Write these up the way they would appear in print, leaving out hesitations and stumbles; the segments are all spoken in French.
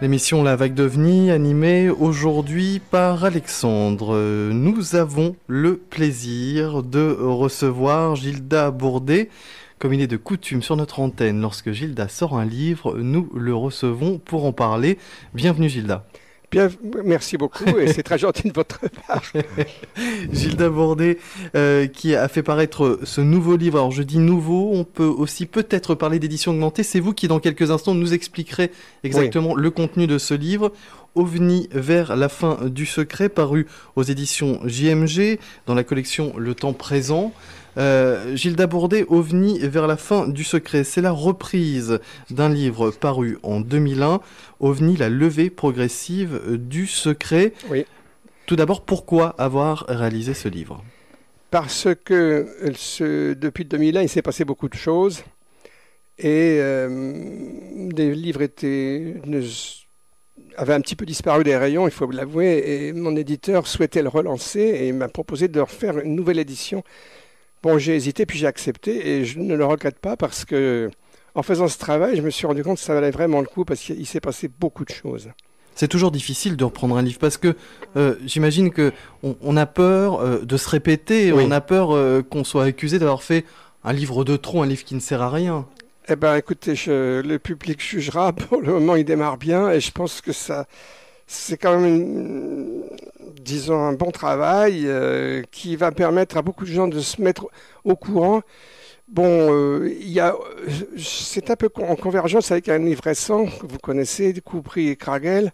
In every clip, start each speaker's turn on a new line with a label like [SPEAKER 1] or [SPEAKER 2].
[SPEAKER 1] L'émission La Vague d'OVNI, animée aujourd'hui par Alexandre. Nous avons le plaisir de recevoir Gilda Bourdet. Comme il est de coutume sur notre antenne, lorsque Gilda sort un livre, nous le recevons pour en parler. Bienvenue Gilda.
[SPEAKER 2] Bien, merci beaucoup et c'est très gentil de votre part.
[SPEAKER 1] Gilda Bourdet qui a fait paraître ce nouveau livre. Alors je dis nouveau, on peut aussi peut-être parler d'édition augmentée. C'est vous qui dans quelques instants nous expliquerez exactement le contenu de ce livre. OVNI vers la fin du secret, paru aux éditions JMG dans la collection Le Temps Présent. Gilda Bourdet, OVNI vers la fin du secret, c'est la reprise d'un livre paru en 2001, OVNI, la levée progressive du secret.
[SPEAKER 2] Oui.
[SPEAKER 1] Tout d'abord, pourquoi avoir réalisé ce livre ?
[SPEAKER 2] Parce que depuis 2001, il s'est passé beaucoup de choses et des livres avaient un petit peu disparu des rayons, il faut l'avouer, et mon éditeur souhaitait le relancer et m'a proposé de refaire une nouvelle édition. Bon, j'ai hésité, puis j'ai accepté, et je ne le regrette pas parce que, en faisant ce travail, je me suis rendu compte que ça valait vraiment le coup parce qu'il s'est passé beaucoup de choses.
[SPEAKER 1] C'est toujours difficile de reprendre un livre parce que j'imagine que on a peur de se répéter,
[SPEAKER 2] Oui.
[SPEAKER 1] On a peur qu'on soit accusé d'avoir fait un livre de trop, un livre qui ne sert à rien.
[SPEAKER 2] Eh bien, écoutez, le public jugera. Pour le moment, il démarre bien, et je pense que c'est quand même, disons, un bon travail qui va permettre à beaucoup de gens de se mettre au courant. Bon, c'est un peu en convergence avec un livre récent que vous connaissez, Coupry et Kragel.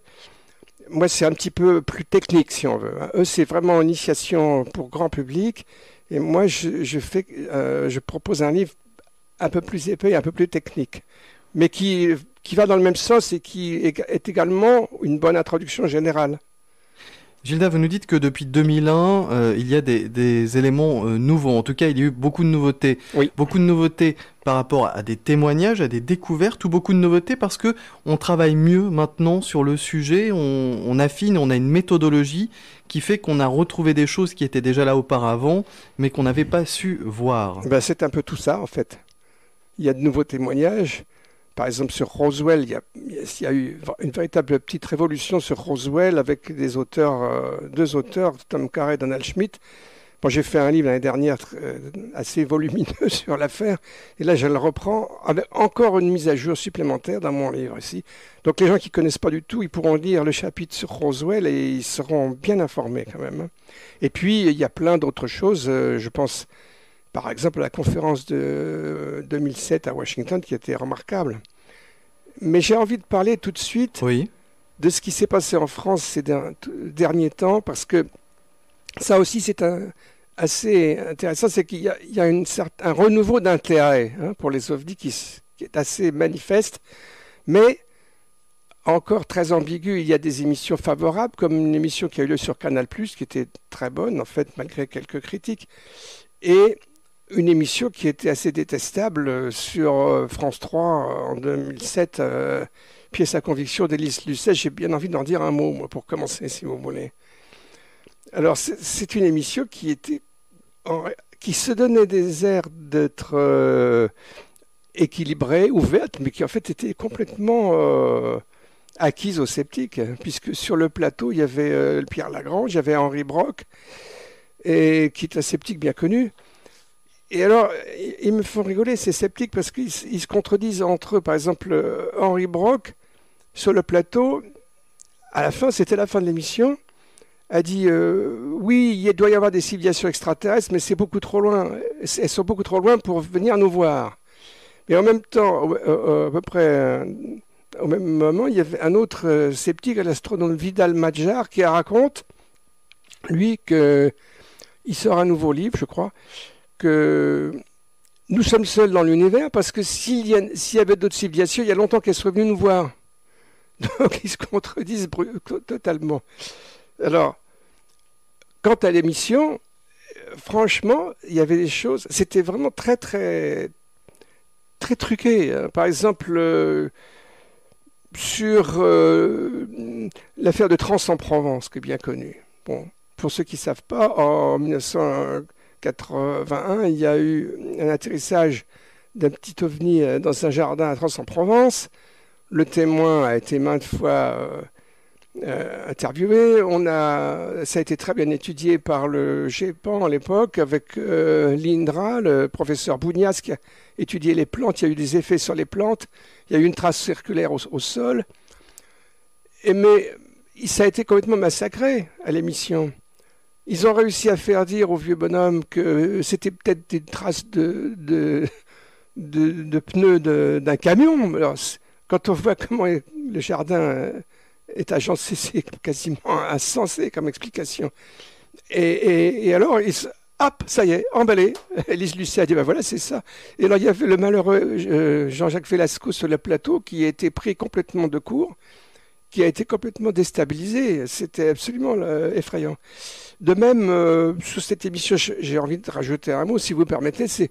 [SPEAKER 2] Moi, c'est un petit peu plus technique, si on veut. Eux, c'est vraiment une initiation pour grand public. Et moi, je propose un livre un peu plus épais et un peu plus technique, mais qui va dans le même sens et qui est également une bonne introduction générale.
[SPEAKER 1] Gilda, vous nous dites que depuis 2001, il y a des éléments nouveaux. En tout cas, il y a eu beaucoup de nouveautés.
[SPEAKER 2] Oui.
[SPEAKER 1] Beaucoup de nouveautés par rapport à des témoignages, à des découvertes, ou beaucoup de nouveautés parce que on travaille mieux maintenant sur le sujet, on affine, on a une méthodologie qui fait qu'on a retrouvé des choses qui étaient déjà là auparavant, mais qu'on n'avait pas su voir.
[SPEAKER 2] Ben, c'est un peu tout ça, en fait. Il y a de nouveaux témoignages. Par exemple, sur Roswell, il y a eu une véritable petite révolution sur Roswell avec deux auteurs, Tom Carr et Donald Schmitt. Bon, j'ai fait un livre l'année dernière assez volumineux sur l'affaire. Et là, je le reprends avec encore une mise à jour supplémentaire dans mon livre ici. Donc, les gens qui ne connaissent pas du tout, ils pourront lire le chapitre sur Roswell et ils seront bien informés quand même. Et puis, il y a plein d'autres choses. Je pense... Par exemple, la conférence de 2007 à Washington qui était remarquable. Mais j'ai envie de parler tout de suite de ce qui s'est passé en France ces derniers temps, parce que ça aussi c'est assez intéressant, c'est qu'il y a un renouveau d'intérêt pour les OVNI qui est assez manifeste, mais encore très ambigu. Il y a des émissions favorables, comme une émission qui a eu lieu sur Canal+, qui était très bonne en fait, malgré quelques critiques, et une émission qui était assez détestable sur France 3 en 2007, Pièce à conviction d'Élise Lucet. J'ai bien envie d'en dire un mot, moi, pour commencer, si vous voulez. Alors, c'est une émission qui se donnait des airs d'être équilibrée, ouverte, mais qui en fait était complètement acquise aux sceptiques, puisque sur le plateau, il y avait Pierre Lagrange, il y avait Henri Brock, qui est un sceptique bien connu. Et alors, ils me font rigoler, ces sceptiques, parce qu'ils se contredisent entre eux. Par exemple, Henri Brock, sur le plateau, à la fin, c'était la fin de l'émission, a dit oui, il doit y avoir des civilisations extraterrestres, mais c'est beaucoup trop loin. Elles sont beaucoup trop loin pour venir nous voir. Mais en même temps, à peu près au même moment, il y avait un autre sceptique, l'astronome Vidal Madjar, qui raconte, lui, qu'il sort un nouveau livre, je crois, que nous sommes seuls dans l'univers parce que s'il y avait d'autres civilisations, il y a longtemps qu'elles soient venues nous voir. Donc ils se contredisent totalement. Alors, quant à l'émission, franchement, il y avait des choses, c'était vraiment très très très truqué. Par exemple, sur l'affaire de Trans-en-Provence, qui est bien connue. Bon, pour ceux qui ne savent pas, en 1981, il y a eu un atterrissage d'un petit ovni dans un jardin à Trans-en-Provence. Le Témoin a été maintes fois interviewé. Ça a été très bien étudié par le GEPAN à l'époque, avec l'INDRA, le professeur Bougnas, qui a étudié les plantes. Il y a eu des effets sur les plantes. Il y a eu une trace circulaire au sol. Mais ça a été complètement massacré à l'émission. Ils ont réussi à faire dire au vieux bonhomme que c'était peut-être des traces de pneus d'un camion. Alors, quand on voit comment le jardin est agencé, c'est quasiment insensé comme explication. Et alors, hop, ça y est, emballé. Élise Lucet a dit, ben voilà, c'est ça. Et alors, il y avait le malheureux Jean-Jacques Velasco sur le plateau qui a été pris complètement de court, qui a été complètement déstabilisé. C'était absolument effrayant. De même, sur cette émission, j'ai envie de rajouter un mot, si vous permettez, c'est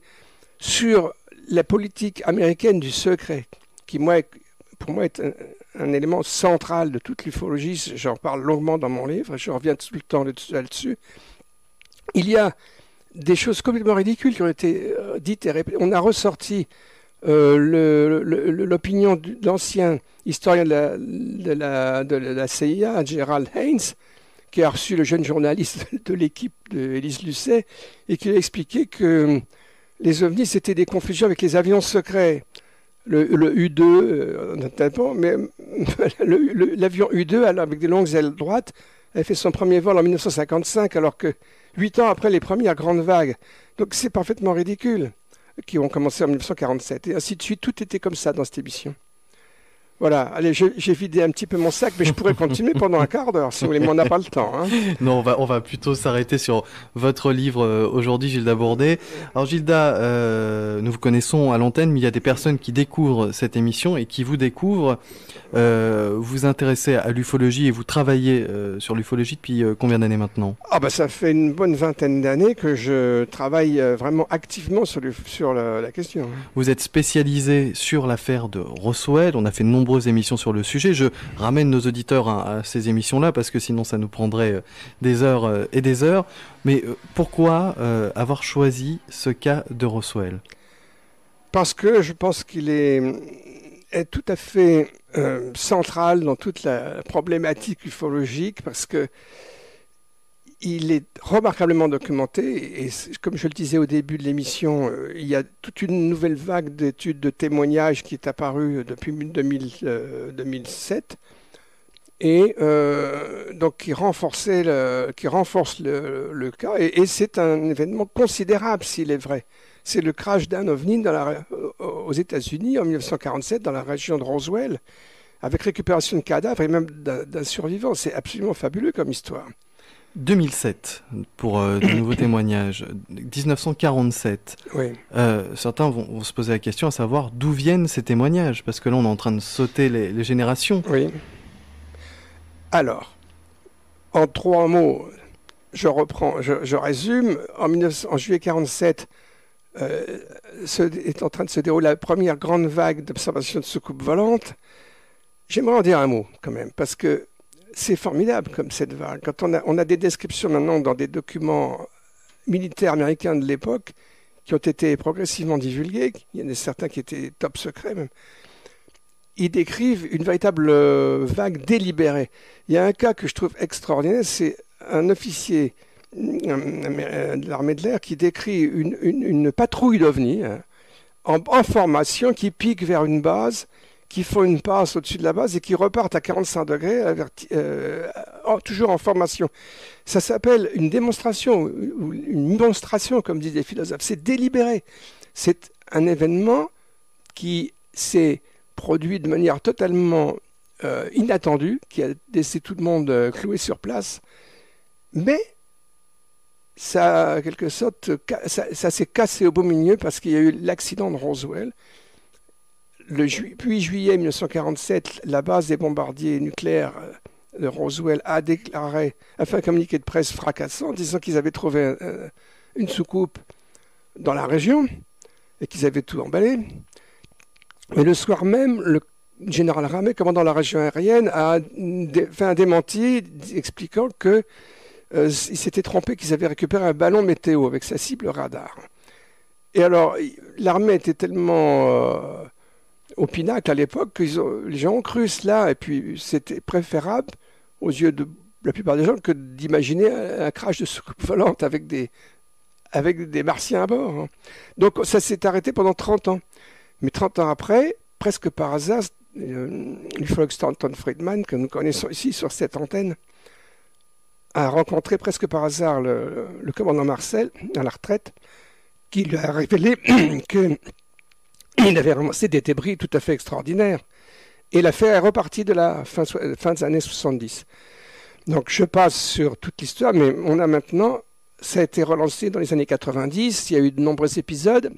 [SPEAKER 2] sur la politique américaine du secret, qui, pour moi, est un élément central de toute l'ufologie. J'en parle longuement dans mon livre, je reviens tout le temps là-dessus. Il y a des choses complètement ridicules qui ont été dites et répétées. On a ressorti l'opinion de l'ancien historien de la CIA, Gerald Haynes, qui a reçu le jeune journaliste de l'équipe d'Élise Lucet, et qui a expliqué que les ovnis, c'était des confusions avec les avions secrets. Le U-2, notamment, mais l'avion U-2, avec des longues ailes droites, a fait son premier vol en 1955, alors que 8 ans après les premières grandes vagues. Donc c'est parfaitement ridicule, qui ont commencé en 1947. Et ainsi de suite, tout était comme ça dans cette émission. Voilà, allez, j'ai vidé un petit peu mon sac, mais je pourrais continuer pendant un quart d'heure, si vous voulez, mais on n'a pas le temps. Hein.
[SPEAKER 1] Non, on va plutôt s'arrêter sur votre livre aujourd'hui, Gilda Bourdet. Alors Gilda, nous vous connaissons à l'antenne, mais il y a des personnes qui découvrent cette émission et qui vous découvrent. Vous intéressez à l'ufologie et vous travaillez sur l'ufologie depuis combien d'années maintenant ?
[SPEAKER 2] Ah bah ça fait une bonne vingtaine d'années que je travaille vraiment activement sur la question.
[SPEAKER 1] Vous êtes spécialisé sur l'affaire de Roswell, on a fait de nombreuses émissions sur le sujet. Je ramène nos auditeurs à ces émissions-là parce que sinon ça nous prendrait des heures et des heures. Mais pourquoi avoir choisi ce cas de Roswell ?
[SPEAKER 2] Parce que je pense qu'il est tout à fait central dans toute la problématique ufologique, parce que il est remarquablement documenté, et comme je le disais au début de l'émission, il y a toute une nouvelle vague d'études de témoignages qui est apparue depuis 2007, et donc qui renforce le cas, et c'est un événement considérable s'il est vrai. C'est le crash d'un ovni aux États-Unis en 1947 dans la région de Roswell, avec récupération de cadavres et même d'un survivant. C'est absolument fabuleux comme histoire.
[SPEAKER 1] 2007, pour de nouveaux témoignages. 1947.
[SPEAKER 2] Oui.
[SPEAKER 1] Certains vont se poser la question à savoir d'où viennent ces témoignages, parce que là on est en train de sauter les générations.
[SPEAKER 2] Oui. Alors, en 3 mots, je résume. En juillet 1947, est en train de se dérouler la première grande vague d'observation de soucoupes volantes. J'aimerais en dire un mot quand même, parce que c'est formidable comme cette vague. Quand on a des descriptions maintenant dans des documents militaires américains de l'époque qui ont été progressivement divulgués, il y en a certains qui étaient top secrets même, ils décrivent une véritable vague délibérée. Il y a un cas que je trouve extraordinaire, c'est un officier de l'armée de l'air qui décrit une patrouille d'ovnis en formation qui pique vers une base, qui font une passe au-dessus de la base et qui repartent à 45 degrés, toujours en formation. Ça s'appelle une démonstration, ou une monstration, comme disent les philosophes. C'est délibéré. C'est un événement qui s'est produit de manière totalement inattendue, qui a laissé tout le monde cloué sur place. Mais ça, en quelque sorte, ça s'est cassé au beau milieu parce qu'il y a eu l'accident de Roswell. Puis juillet 1947, la base des bombardiers nucléaires de Roswell a fait un communiqué de presse fracassant, disant qu'ils avaient trouvé une soucoupe dans la région et qu'ils avaient tout emballé. Mais le soir même, le général Ramey, commandant la région aérienne, a fait un démenti expliquant que il s'était trompé, qu'ils avaient récupéré un ballon météo avec sa cible radar. Et alors, l'armée était tellement au Pinacle à l'époque, les gens ont cru cela, et puis c'était préférable aux yeux de la plupart des gens que d'imaginer un crash de soucoupe volante avec des martiens à bord. Hein. Donc ça s'est arrêté pendant 30 ans. Mais 30 ans après, presque par hasard, l'ufologue Stanton Friedman, que nous connaissons ici sur cette antenne, a rencontré presque par hasard le commandant Marcel, à la retraite, qui lui a révélé qu'il avait ramassé des débris tout à fait extraordinaires. Et l'affaire est repartie de la fin des années 70. Donc je passe sur toute l'histoire, mais on a maintenant, ça a été relancé dans les années 90, il y a eu de nombreux épisodes,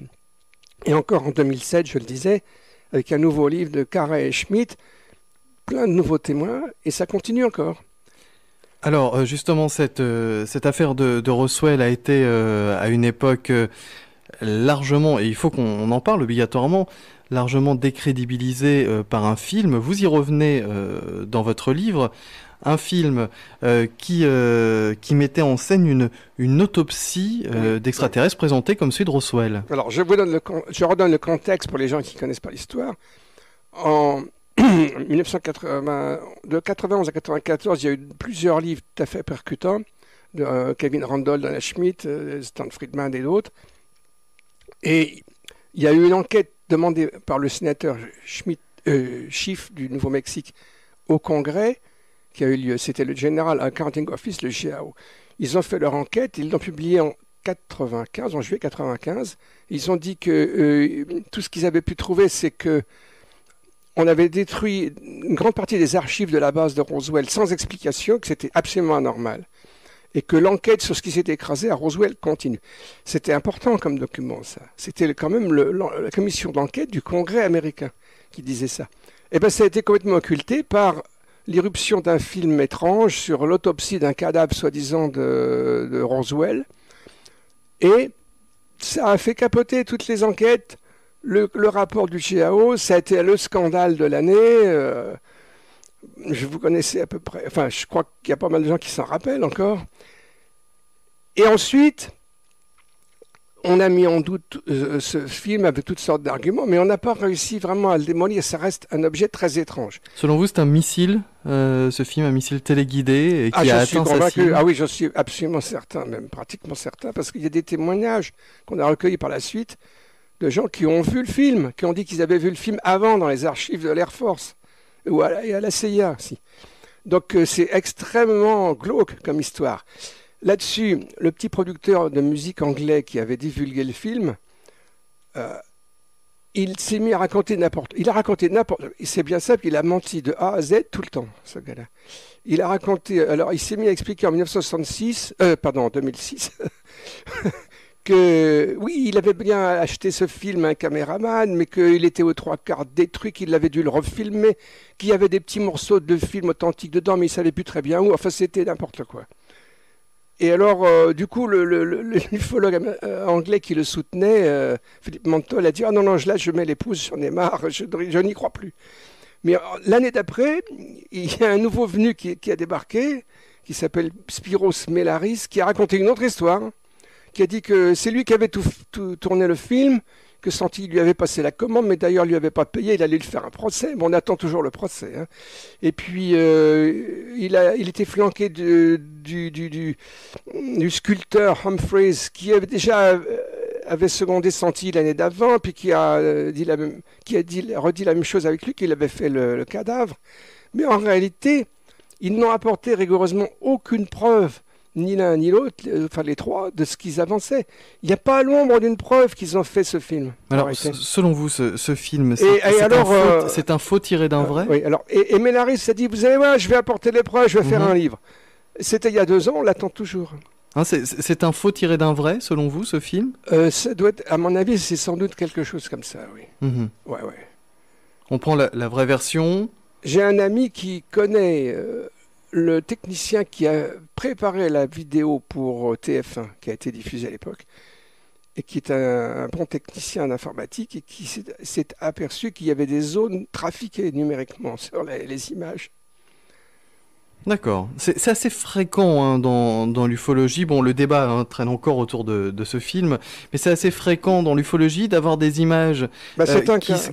[SPEAKER 2] et encore en 2007, je le disais, avec un nouveau livre de Carré et Schmitt, plein de nouveaux témoins, et ça continue encore.
[SPEAKER 1] Alors justement, cette affaire de Roswell a été à une époque largement, et il faut qu'on en parle obligatoirement, largement décrédibilisée par un film. Vous y revenez dans votre livre. Un film qui mettait en scène une autopsie d'extraterrestres présentée comme celui de Roswell.
[SPEAKER 2] Alors, je redonne le contexte pour les gens qui ne connaissent pas l'histoire. En 1980, de 91 à 94, il y a eu plusieurs livres tout à fait percutants de Kevin Randall, Dana Schmitt, Stan Friedman et d'autres. Et il y a eu une enquête demandée par le sénateur Schiff du Nouveau-Mexique au Congrès, qui a eu lieu. C'était le General Accounting Office, le GAO. Ils ont fait leur enquête, ils l'ont publiée en juillet 95. Ils ont dit que tout ce qu'ils avaient pu trouver, c'est que on avait détruit une grande partie des archives de la base de Roswell sans explication, que c'était absolument anormal. Et que l'enquête sur ce qui s'était écrasé à Roswell continue. C'était important comme document, ça. C'était quand même la commission d'enquête du Congrès américain qui disait ça. Eh bien, ça a été complètement occulté par l'irruption d'un film étrange sur l'autopsie d'un cadavre soi-disant de Roswell. Et ça a fait capoter toutes les enquêtes. Le rapport du GAO, ça a été le scandale de l'année. Vous connaissez à peu près, enfin je crois qu'il y a pas mal de gens qui s'en rappellent encore. Et ensuite, on a mis en doute ce film avec toutes sortes d'arguments, mais on n'a pas réussi vraiment à le démolir. Ça reste un objet très étrange.
[SPEAKER 1] Selon vous, c'est un missile, ce film, un missile téléguidé et qui a atteint sa cible?
[SPEAKER 2] Ah oui, j'en suis absolument certain, même pratiquement certain, parce qu'il y a des témoignages qu'on a recueillis par la suite de gens qui ont vu le film, qui ont dit qu'ils avaient vu le film avant dans les archives de l'Air Force ou à la CIA aussi. Donc c'est extrêmement glauque comme histoire. Là-dessus, le petit producteur de musique anglais qui avait divulgué le film, il s'est mis à raconter n'importe... C'est bien simple, il a menti de A à Z tout le temps, ce gars-là. Il a raconté... Alors, il s'est mis à expliquer en 2006, que oui, il avait bien acheté ce film à un caméraman, mais qu'il était aux trois quarts détruit, qu'il avait dû le refilmer, qu'il y avait des petits morceaux de film authentiques dedans, mais il ne savait plus très bien où. Enfin, c'était n'importe quoi. Et alors, du coup, l'ufologue anglais qui le soutenait, Philippe Mantol, a dit « Ah non, non, là, je mets les pouces, j'en ai marre, je n'y crois plus. » Mais l'année d'après, il y a un nouveau venu qui a débarqué, qui s'appelle Spiros Melaris, qui a raconté une autre histoire, qui a dit que c'est lui qui avait tout tourné le film, que Santi lui avait passé la commande, mais d'ailleurs, il lui avait pas payé, il allait lui faire un procès. Bon, on attend toujours le procès. Hein. Et puis, il était flanqué du sculpteur Humphreys, qui avait déjà avait secondé Santi l'année d'avant, puis qui a redit la même chose avec lui, qu'il avait fait le cadavre. Mais en réalité, ils n'ont apporté rigoureusement aucune preuve, ni l'un ni l'autre, enfin les trois, de ce qu'ils avançaient. Il n'y a pas l'ombre d'une preuve qu'ils ont fait ce film.
[SPEAKER 1] Alors, selon vous, ce film, c'est un faux tiré d'un vrai?
[SPEAKER 2] Oui, alors, et Melaris s'est dit, vous allez voir, je vais apporter les preuves, je vais faire un livre. C'était il y a 2 ans, on l'attend toujours.
[SPEAKER 1] Hein, c'est un faux tiré d'un vrai, selon vous, ce film?
[SPEAKER 2] Ça doit être, à mon avis, c'est sans doute quelque chose comme ça, oui. Ouais.
[SPEAKER 1] On prend la vraie version.
[SPEAKER 2] J'ai un ami qui connaît... le technicien qui a préparé la vidéo pour TF1, qui a été diffusée à l'époque, et qui est un bon technicien d'informatique, et qui s'est aperçu qu'il y avait des zones trafiquées numériquement sur les images.
[SPEAKER 1] D'accord. C'est assez fréquent hein, dans l'ufologie. Bon, le débat hein, traîne encore autour de ce film, mais c'est assez fréquent dans l'ufologie d'avoir des images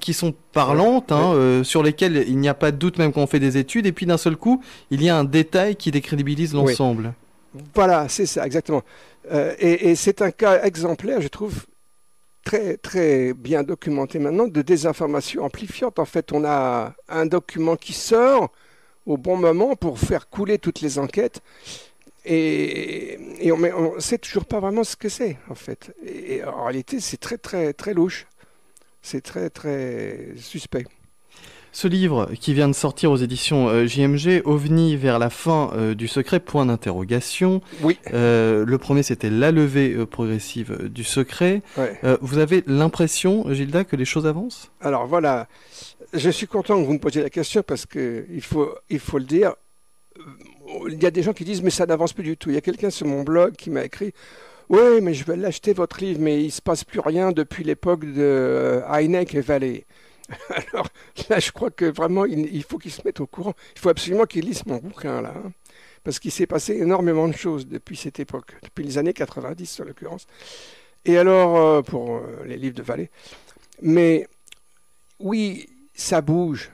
[SPEAKER 1] qui sont parlantes,
[SPEAKER 2] ouais,
[SPEAKER 1] hein,
[SPEAKER 2] ouais.
[SPEAKER 1] sur lesquelles il n'y a pas de doute même quand on fait des études, et puis d'un seul coup, il y a un détail qui décrédibilise
[SPEAKER 2] Oui.
[SPEAKER 1] l'ensemble.
[SPEAKER 2] Voilà, c'est ça, exactement. Et c'est un cas exemplaire, je trouve, très, très bien documenté maintenant, de désinformation amplifiante. En fait, on a un document qui sort au bon moment pour faire couler toutes les enquêtes. Et on ne sait toujours pas vraiment ce que c'est, en fait. Et en réalité, c'est très, très, très louche. C'est très, très suspect.
[SPEAKER 1] Ce livre qui vient de sortir aux éditions JMG, OVNI vers la fin du secret, point d'interrogation.
[SPEAKER 2] Oui.
[SPEAKER 1] Le premier, c'était la levée progressive du secret.
[SPEAKER 2] Ouais.
[SPEAKER 1] Vous avez l'impression, Gilda, que les choses avancent?
[SPEAKER 2] Alors voilà, je suis content que vous me posiez la question parce qu'il faut le dire. Il y a des gens qui disent mais ça n'avance plus du tout. Il y a quelqu'un sur mon blog qui m'a écrit oui mais je vais l'acheter votre livre mais il ne se passe plus rien depuis l'époque de Heineck et Vallée. Alors là je crois que vraiment il faut qu'il se mette au courant. Il faut absolument qu'il lise mon bouquin là. Hein, parce qu'il s'est passé énormément de choses depuis cette époque, depuis les années 90 en l'occurrence. Et alors pour les livres de Vallée. Mais oui, ça bouge.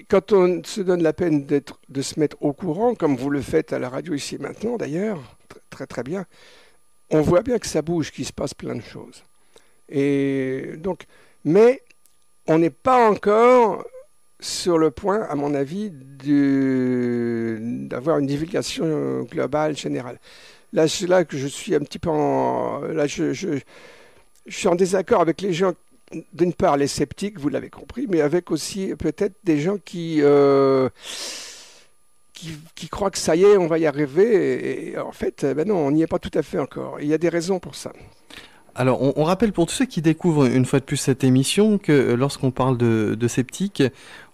[SPEAKER 2] Quand on se donne la peine de se mettre au courant, comme vous le faites à la radio ici maintenant d'ailleurs, très très bien, on voit bien que ça bouge, qu'il se passe plein de choses. Et donc, mais on n'est pas encore sur le point, à mon avis, d'avoir une divulgation globale, générale. Là, c'est là que je suis un petit peu je suis en désaccord avec les gens. D'une part, les sceptiques, vous l'avez compris, mais avec aussi peut-être des gens qui croient que ça y est, on va y arriver. Et en fait, ben non, on n'y est pas tout à fait encore. Il y a des raisons pour ça.
[SPEAKER 1] Alors, on rappelle pour tous ceux qui découvrent une fois de plus cette émission que lorsqu'on parle de sceptique,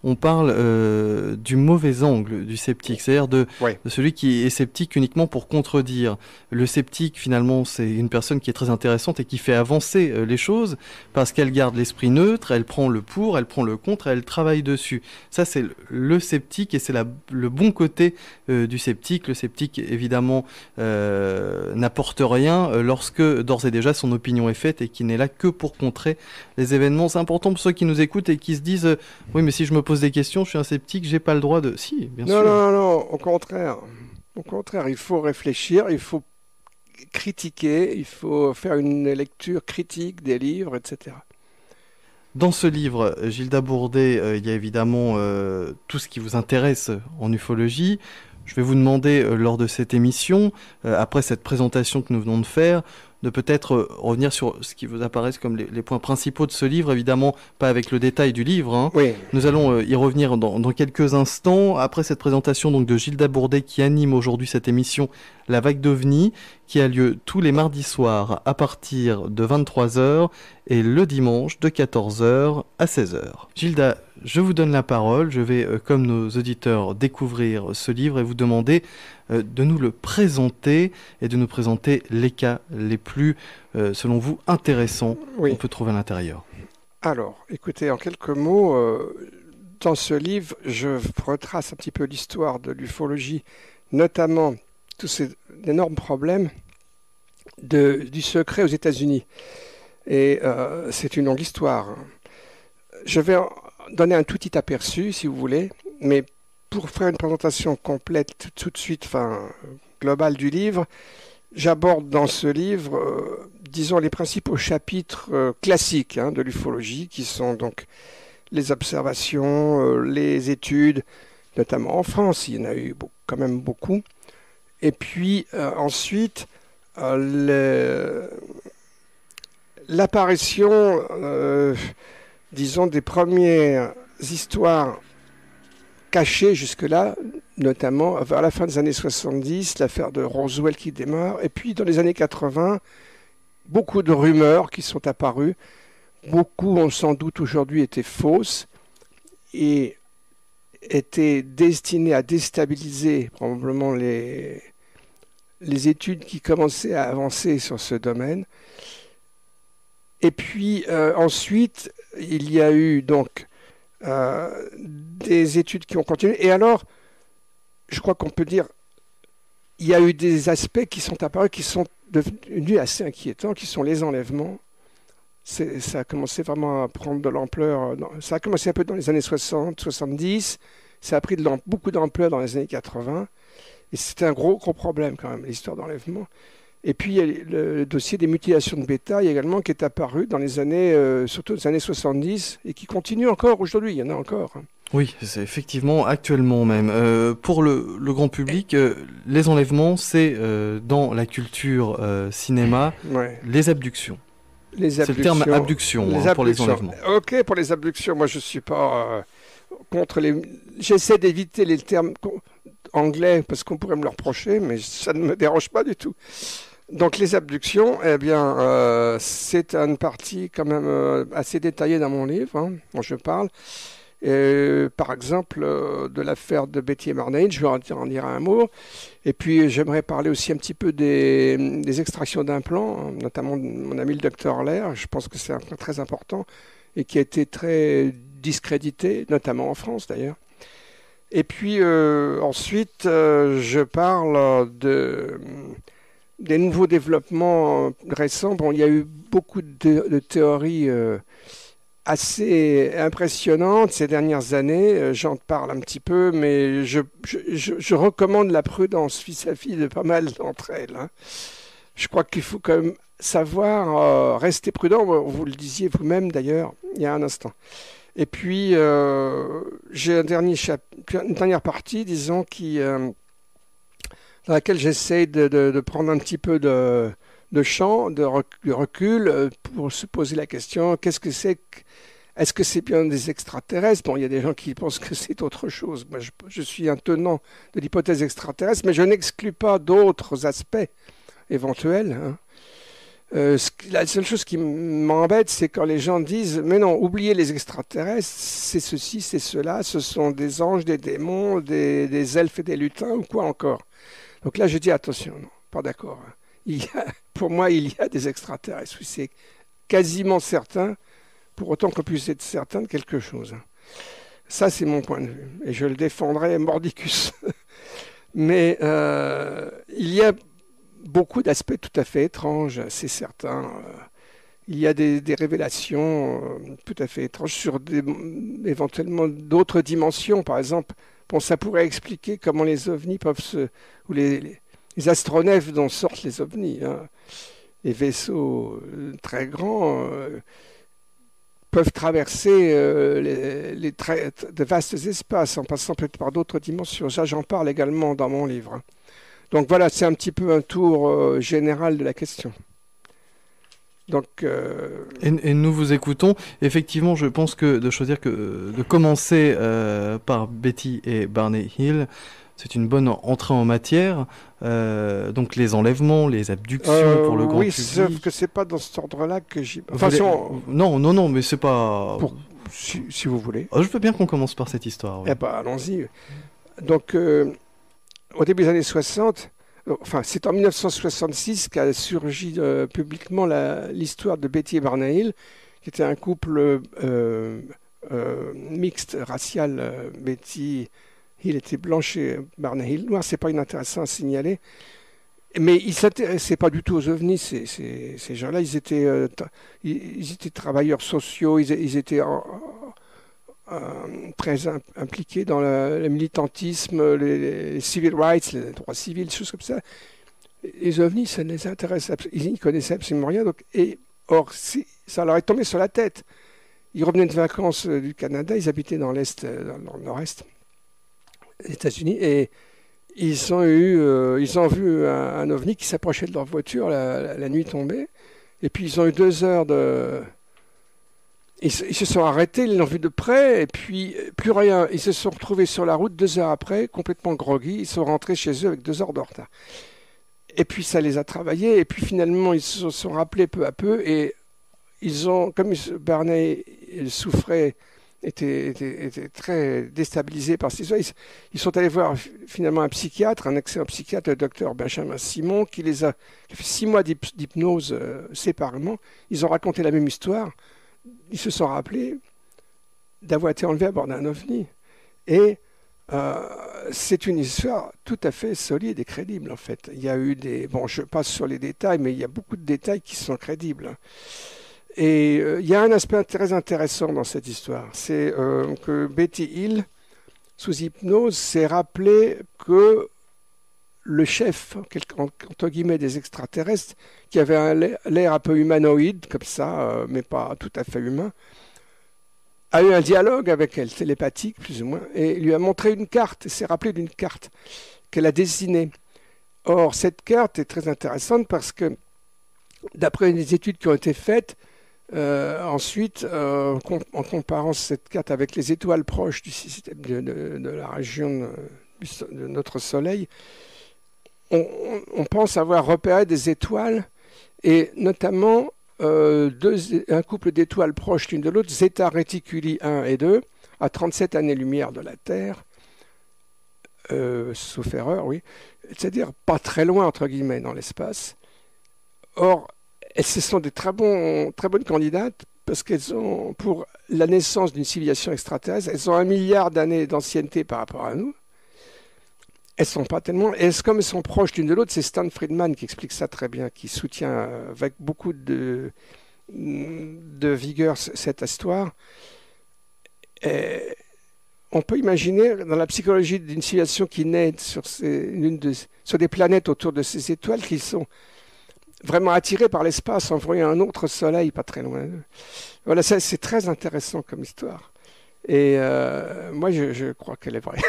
[SPEAKER 1] on parle du mauvais angle du sceptique, c'est-à-dire de celui qui est sceptique uniquement pour contredire. Le sceptique, finalement, c'est une personne qui est très intéressante et qui fait avancer les choses parce qu'elle garde l'esprit neutre, elle prend le pour, elle prend le contre, elle travaille dessus. Ça, c'est le sceptique et c'est le bon côté du sceptique. Le sceptique, évidemment, n'apporte rien lorsque, d'ores et déjà, son opinion est faite et qui n'est là que pour contrer les événements. C'est important pour ceux qui nous écoutent et qui se disent oui, mais si je me pose des questions, je suis un sceptique, j'ai pas le droit de... Si, bien sûr.
[SPEAKER 2] Non, au contraire. Au contraire, il faut réfléchir, il faut critiquer, il faut faire une lecture critique des livres, etc.
[SPEAKER 1] Dans ce livre, Gilda Bourdet, il y a évidemment tout ce qui vous intéresse en ufologie. Je vais vous demander, lors de cette émission, après cette présentation que nous venons de faire, de peut-être revenir sur ce qui vous apparaissent comme les points principaux de ce livre, évidemment pas avec le détail du livre. Hein.
[SPEAKER 2] Oui.
[SPEAKER 1] Nous allons y revenir dans quelques instants, après cette présentation donc, de Gilda Bourdet qui anime aujourd'hui cette émission La Vague d'OVNI, qui a lieu tous les mardis soirs à partir de 23h et le dimanche de 14h à 16h. Gilda, je vous donne la parole, je vais, comme nos auditeurs, découvrir ce livre et vous demander de nous le présenter et de nous présenter les cas les plus, selon vous, intéressants qu'on peut trouver à l'intérieur.
[SPEAKER 2] Alors, écoutez, en quelques mots, dans ce livre, je retrace un petit peu l'histoire de l'ufologie, notamment tous ces énormes problèmes du secret aux États-Unis. Et c'est une longue histoire. Je vais donner un tout petit aperçu, si vous voulez, mais pour faire une présentation complète tout de suite, globale du livre, j'aborde dans ce livre, disons, les principaux chapitres classiques de l'ufologie, qui sont donc les observations, les études, notamment en France, il y en a eu quand même beaucoup. Et puis ensuite, l'apparition, disons, des premières histoires cachées jusque-là, notamment vers la fin des années 70, l'affaire de Roswell qui démarre, et puis dans les années 80, beaucoup de rumeurs qui sont apparues. Beaucoup ont sans doute aujourd'hui été fausses et étaient destinées à déstabiliser probablement les études qui commençaient à avancer sur ce domaine. Et puis ensuite, il y a eu donc des études qui ont continué. Et alors, je crois qu'on peut dire, il y a eu des aspects qui sont apparus, qui sont devenus assez inquiétants, qui sont les enlèvements. Ça a commencé vraiment à prendre de l'ampleur. Ça a commencé un peu dans les années 60, 70. Ça a pris beaucoup d'ampleur dans les années 80. Et c'était un gros problème quand même, l'histoire d'enlèvement. Et puis il y a le dossier des mutilations de bétail également qui est apparu dans les années, surtout les années 70 et qui continue encore aujourd'hui. Il y en a encore.
[SPEAKER 1] Oui, c'est effectivement actuellement même. Pour le grand public, les enlèvements, c'est dans la culture cinéma, les abductions. C'est le terme abduction pour les enlèvements.
[SPEAKER 2] Ok, pour les abductions, moi je ne suis pas contre les... J'essaie d'éviter les termes anglais parce qu'on pourrait me le reprocher, mais ça ne me dérange pas du tout. Donc les abductions, eh bien, c'est une partie quand même assez détaillée dans mon livre, dont je parle. Par exemple, de l'affaire de Betty Barney, je vais en dire un mot. Et puis, j'aimerais parler aussi un petit peu des extractions d'implants, notamment de mon ami le docteur Lair. Je pense que c'est un point très important et qui a été très discrédité, notamment en France d'ailleurs. Et puis, ensuite, je parle des nouveaux développements récents. Bon, il y a eu beaucoup de théories assez impressionnante ces dernières années, j'en parle un petit peu, mais je recommande la prudence vis-à-vis de pas mal d'entre elles. Je crois qu'il faut quand même savoir rester prudent, vous le disiez vous-même d'ailleurs il y a un instant. Et puis j'ai une dernière partie, disons, dans laquelle j'essaie de prendre un petit peu de champ, de recul, pour se poser la question, qu'est-ce que c'est est-ce que c'est bien des extraterrestres? Bon, il y a des gens qui pensent que c'est autre chose. Moi, je suis un tenant de l'hypothèse extraterrestre, mais je n'exclus pas d'autres aspects éventuels. La seule chose qui m'embête, c'est quand les gens disent « Mais non, oubliez les extraterrestres, c'est ceci, c'est cela, ce sont des anges, des démons, des elfes et des lutins, ou quoi encore ?» Donc là, je dis « Attention, non, pas d'accord. » Pour moi, il y a des extraterrestres. Oui, c'est quasiment certain, pour autant qu'on puisse être certain de quelque chose. Ça, c'est mon point de vue. Et je le défendrai mordicus. Mais il y a beaucoup d'aspects tout à fait étranges, c'est certain. Il y a des révélations tout à fait étranges sur éventuellement d'autres dimensions. Par exemple, bon, ça pourrait expliquer comment les ovnis peuvent ou les astronefs dont sortent les ovnis, les vaisseaux très grands, peuvent traverser de vastes espaces en passant peut-être par d'autres dimensions. Ça, j'en parle également dans mon livre. Donc voilà, c'est un petit peu un tour général de la question. Donc,
[SPEAKER 1] et nous vous écoutons. Effectivement, je pense que de commencer par Betty et Barney Hill, c'est une bonne entrée en matière. Donc les enlèvements, les abductions pour le grand public.
[SPEAKER 2] Oui, sauf que c'est pas dans cet ordre-là que j'y...
[SPEAKER 1] Enfin, non, mais c'est pas...
[SPEAKER 2] Si vous voulez.
[SPEAKER 1] Je veux bien qu'on commence par cette histoire. Oui.
[SPEAKER 2] Eh ben, allons-y. Donc, au début des années 60, c'est en 1966 qu'a surgi publiquement l'histoire de Betty et Barney Hill, qui était un couple mixte, racial. Betty Hill était blanche et Barney Hill noir. C'est pas inintéressant à signaler. Mais ils ne s'intéressaient pas du tout aux ovnis, ces gens-là. Ils étaient travailleurs sociaux, ils étaient très impliqués dans le militantisme, les civil rights, les droits civils, des choses comme ça. Les ovnis, ça ne les intéresse absolument. Ils n'y connaissaient absolument rien. Or, ça leur est tombé sur la tête. Ils revenaient de vacances du Canada, ils habitaient dans l'Est, dans le Nord-Est des États-Unis, et ils ont vu un ovni qui s'approchait de leur voiture, la nuit tombée, et puis ils ont eu 2 heures de... Ils se sont arrêtés, ils l'ont vu de près, et puis plus rien. Ils se sont retrouvés sur la route 2 heures après, complètement groggy. Ils sont rentrés chez eux avec 2 heures de retard. Et puis ça les a travaillés, et puis finalement ils se sont rappelés peu à peu, et comme Barney souffrait, était très déstabilisé par ces histoires, ils sont allés voir finalement un psychiatre, un excellent psychiatre, le docteur Benjamin Simon, qui a fait 6 mois d'hypnose séparément. Ils ont raconté la même histoire. Ils se sont rappelés d'avoir été enlevés à bord d'un ovni. Et c'est une histoire tout à fait solide et crédible, en fait. Il y a eu des... Bon, je passe sur les détails, mais il y a beaucoup de détails qui sont crédibles. Et il y a un aspect très intéressant dans cette histoire. C'est que Betty Hill, sous hypnose, s'est rappelé que le chef, entre guillemets, des extraterrestres, qui avait l'air un peu humanoïde, comme ça, mais pas tout à fait humain, a eu un dialogue avec elle, télépathique plus ou moins, et lui a montré une carte, et s'est rappelé d'une carte qu'elle a dessinée. Or, cette carte est très intéressante parce que, d'après des études qui ont été faites, ensuite, en comparant cette carte avec les étoiles proches du système de la région de notre Soleil, on pense avoir repéré des étoiles, et notamment un couple d'étoiles proches l'une de l'autre, Zeta Reticuli 1 et 2, à 37 années-lumière de la Terre, sauf erreur, oui, c'est-à-dire pas très loin, entre guillemets, dans l'espace. Or, ce sont des très bonnes candidates, parce qu'elles ont, pour la naissance d'une civilisation extraterrestre, elles ont 1 milliard d'années d'ancienneté par rapport à nous. Elles sont pas tellement... Et comme elles sont proches l'une de l'autre, c'est Stan Friedman qui explique ça très bien, qui soutient avec beaucoup de vigueur cette histoire. Et on peut imaginer, dans la psychologie d'une civilisation qui naît sur des planètes autour de ces étoiles, qui sont vraiment attirées par l'espace en voyant un autre soleil pas très loin. Voilà, c'est très intéressant comme histoire. Et moi, je crois qu'elle est vraie.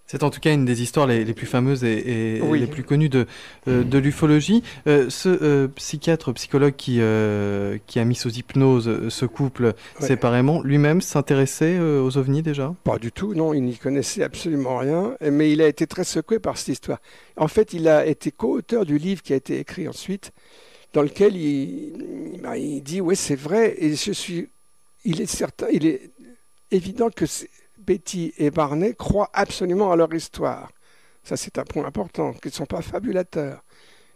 [SPEAKER 1] C'est en tout cas une des histoires les plus fameuses et
[SPEAKER 2] oui.
[SPEAKER 1] les plus connues de l'ufologie. Ce psychologue qui a mis sous hypnose ce couple séparément, lui-même s'intéressait aux ovnis déjà?
[SPEAKER 2] Pas du tout, non, il n'y connaissait absolument rien, mais il a été très secoué par cette histoire. En fait, il a été co-auteur du livre qui a été écrit ensuite, dans lequel il dit « Oui, c'est vrai, et il est certain, il est évident que Betty et Barney croient absolument à leur histoire. » Ça, c'est un point important, qu'ils ne sont pas fabulateurs,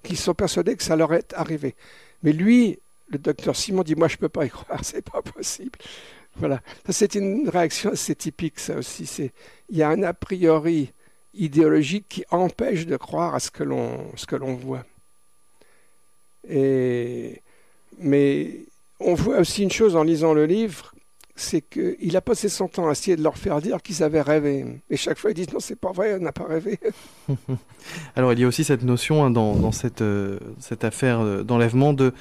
[SPEAKER 2] qu'ils sont persuadés que ça leur est arrivé. Mais lui, le docteur Simon, dit « Moi, je ne peux pas y croire, c'est pas possible. » Voilà. Ça, c'est une réaction assez typique, ça aussi. Il y a un a priori idéologique qui empêche de croire à ce que l'on voit. Mais on voit aussi une chose en lisant le livre, c'est qu'il a passé son temps à essayer de leur faire dire qu'ils avaient rêvé. Et chaque fois, ils disent « Non, c'est pas vrai, on n'a pas rêvé. »
[SPEAKER 1] Alors, il y a aussi cette notion hein, dans cette affaire d'enlèvement de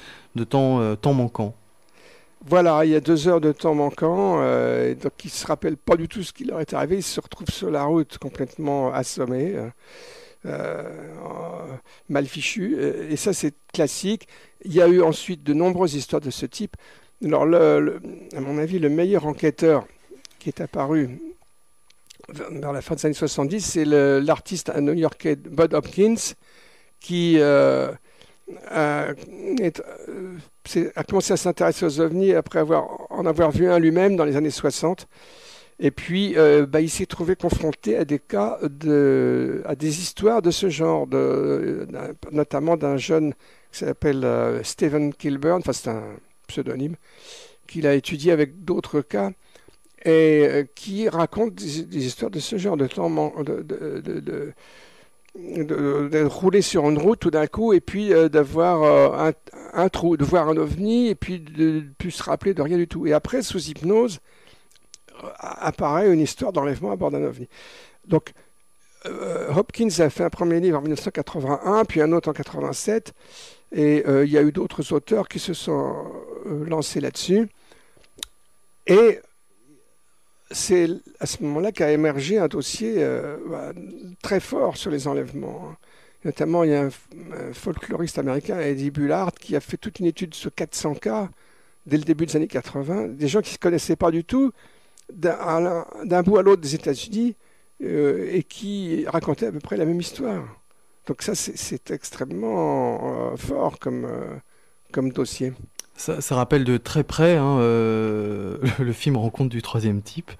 [SPEAKER 1] temps manquant.
[SPEAKER 2] Voilà, il y a 2 heures de temps manquant, donc ils ne se rappellent pas du tout ce qui leur est arrivé. Ils se retrouvent sur la route complètement assommés, mal fichus. Et ça, c'est classique. Il y a eu ensuite de nombreuses histoires de ce type. Alors, à mon avis, le meilleur enquêteur qui est apparu vers la fin des années 70, c'est l'artiste new-yorkais Bud Hopkins, qui a commencé à s'intéresser aux ovnis après en avoir vu un lui-même dans les années 60. Et puis, il s'est trouvé confronté à des cas, à des histoires de ce genre, notamment d'un jeune qui s'appelle Stephen Kilburn, enfin c'est un pseudonyme, qu'il a étudié avec d'autres cas, et qui raconte des histoires de ce genre, de rouler sur une route tout d'un coup, et puis d'avoir un trou, de voir un ovni, et puis de ne plus se rappeler de rien du tout. Et après, sous hypnose, apparaît une histoire d'enlèvement à bord d'un ovni. Donc, Hopkins a fait un premier livre en 1981, puis un autre en 1987, et il y a eu d'autres auteurs qui se sont lancés là-dessus. Et c'est à ce moment-là qu'a émergé un dossier très fort sur les enlèvements. Notamment, il y a un folkloriste américain, Eddie Bullard, qui a fait toute une étude sur 400 cas dès le début des années 80, des gens qui ne se connaissaient pas du tout, d'un bout à l'autre des États-Unis, et qui racontaient à peu près la même histoire. Donc ça, c'est extrêmement fort comme dossier.
[SPEAKER 1] Ça rappelle de très près hein, le film Rencontre du troisième type,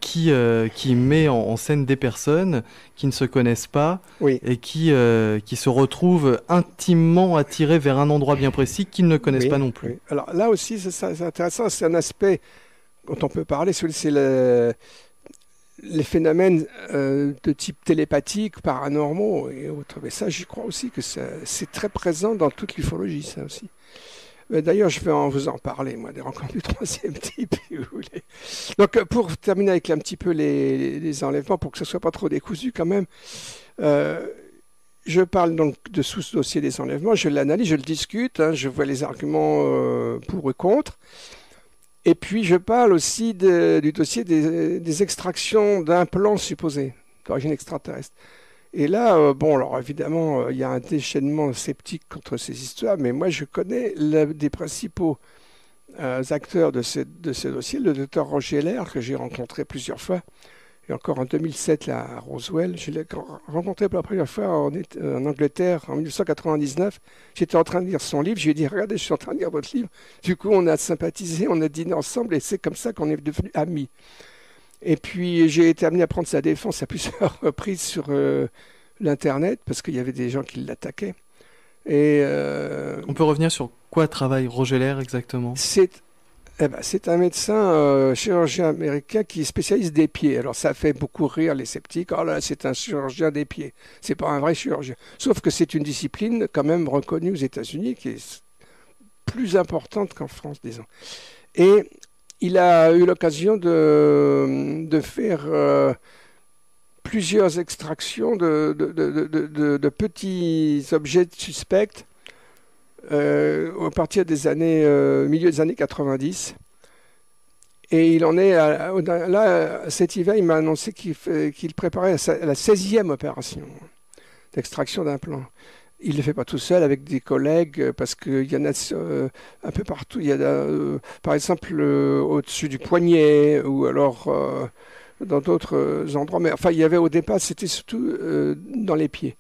[SPEAKER 1] qui met en scène des personnes qui ne se connaissent pas et qui se retrouvent intimement attirées vers un endroit bien précis qu'ils ne connaissent pas non plus.
[SPEAKER 2] Oui. Alors là aussi, c'est intéressant, c'est un aspect dont on peut parler, c'est les phénomènes de type télépathique, paranormaux et autres. Mais ça, je crois aussi que c'est très présent dans toute l'ufologie, ça aussi. D'ailleurs, je vais vous en parler, moi, des rencontres du troisième type, si vous voulez. Donc, pour terminer avec un petit peu les enlèvements, pour que ce ne soit pas trop décousu quand même, je parle donc de sous-dossier des enlèvements, je l'analyse, je le discute, hein, je vois les arguments pour et contre. Et puis, je parle aussi du dossier des extractions d'implants supposés d'origine extraterrestre. Et là, bon, alors évidemment, il y a un déchaînement sceptique contre ces histoires, mais moi, je connais des principaux acteurs de ce dossier, le docteur Roger Lair, que j'ai rencontré plusieurs fois, et encore en 2007 là, à Roswell. Je l'ai rencontré pour la première fois en Angleterre en 1999. J'étais en train de lire son livre, je lui ai dit, regardez, je suis en train de lire votre livre. Du coup, on a sympathisé, on a dîné ensemble, et c'est comme ça qu'on est devenus amis. Et puis, j'ai été amené à prendre sa défense à plusieurs reprises sur l'Internet, parce qu'il y avait des gens qui l'attaquaient. Et,
[SPEAKER 1] on peut revenir sur quoi travaille Roger Lair exactement?
[SPEAKER 2] C'est un médecin chirurgien américain qui spécialise des pieds. Alors, ça fait beaucoup rire les sceptiques. Oh là, c'est un chirurgien des pieds. C'est pas un vrai chirurgien. Sauf que c'est une discipline quand même reconnue aux États-Unis, qui est plus importante qu'en France, disons. Et il a eu l'occasion de faire plusieurs extractions de petits objets suspects à partir des années, milieu des années 90. Et il en est, là, cet hiver, il m'a annoncé qu'il préparait la 16e opération d'extraction d'implants. Il ne le fait pas tout seul, avec des collègues, parce qu'il y en a un peu partout. Il y a, par exemple, au-dessus du poignet, ou alors dans d'autres endroits. Mais enfin, il y avait au départ, c'était surtout dans les pieds.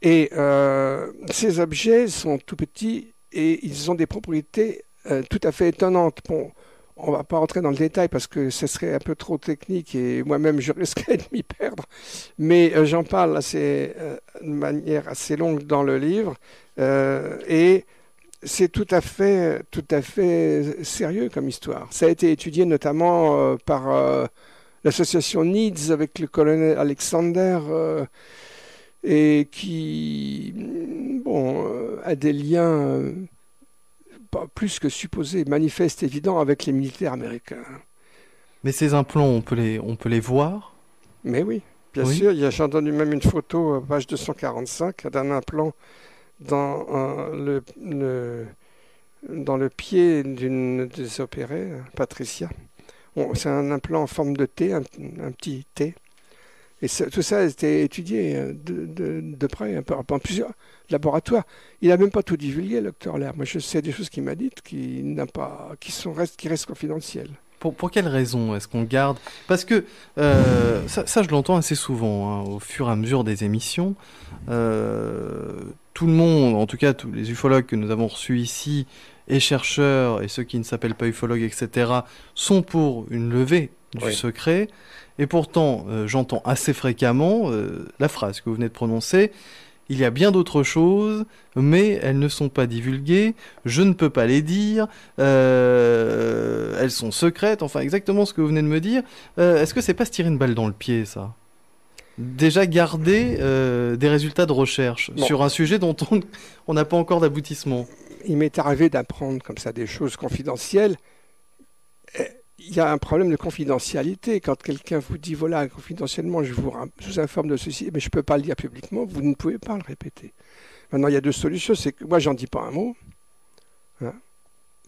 [SPEAKER 2] Et ces objets sont tout petits et ils ont des propriétés tout à fait étonnantes. Bon, on ne va pas rentrer dans le détail parce que ce serait un peu trop technique et moi-même je risquerais de m'y perdre. Mais j'en parle de manière assez longue dans le livre et c'est tout à fait sérieux comme histoire. Ça a été étudié notamment par l'association NEEDS avec le colonel Alexander et qui a des liens pas plus que supposés, manifestes, évidents avec les militaires américains.
[SPEAKER 1] Mais ces implants, on peut les voir?
[SPEAKER 2] Mais oui, bien sûr. J'en donne même une photo, page 245, d'un implant dans le pied d'une des opérées, Patricia. C'est un implant en forme de T, un petit T. Et tout ça a été étudié de près par plusieurs laboratoires. Il n'a même pas tout divulgué, le docteur Lair. Moi, je sais des choses qu'il m'a dites qui restent confidentielles.
[SPEAKER 1] Pour quelles raisons est-ce qu'on garde? Parce que ça, je l'entends assez souvent, hein, au fur et à mesure des émissions. Tout le monde, en tout cas tous les ufologues que nous avons reçus ici, et chercheurs, et ceux qui ne s'appellent pas ufologues, etc., sont pour une levée du secret. Et pourtant, j'entends assez fréquemment la phrase que vous venez de prononcer. Il y a bien d'autres choses, mais elles ne sont pas divulguées. Je ne peux pas les dire. Elles sont secrètes. Enfin, exactement ce que vous venez de me dire. Est-ce que c'est pas se tirer une balle dans le pied, ça? Déjà garder des résultats de recherche sur un sujet dont on n'a pas encore d'aboutissement.
[SPEAKER 2] Il m'est arrivé d'apprendre comme ça des choses confidentielles. Il y a un problème de confidentialité. Quand quelqu'un vous dit, voilà, confidentiellement, je vous informe de ceci, mais je ne peux pas le dire publiquement, vous ne pouvez pas le répéter. Maintenant, il y a deux solutions. C'est que moi, j'en dis pas un mot, hein,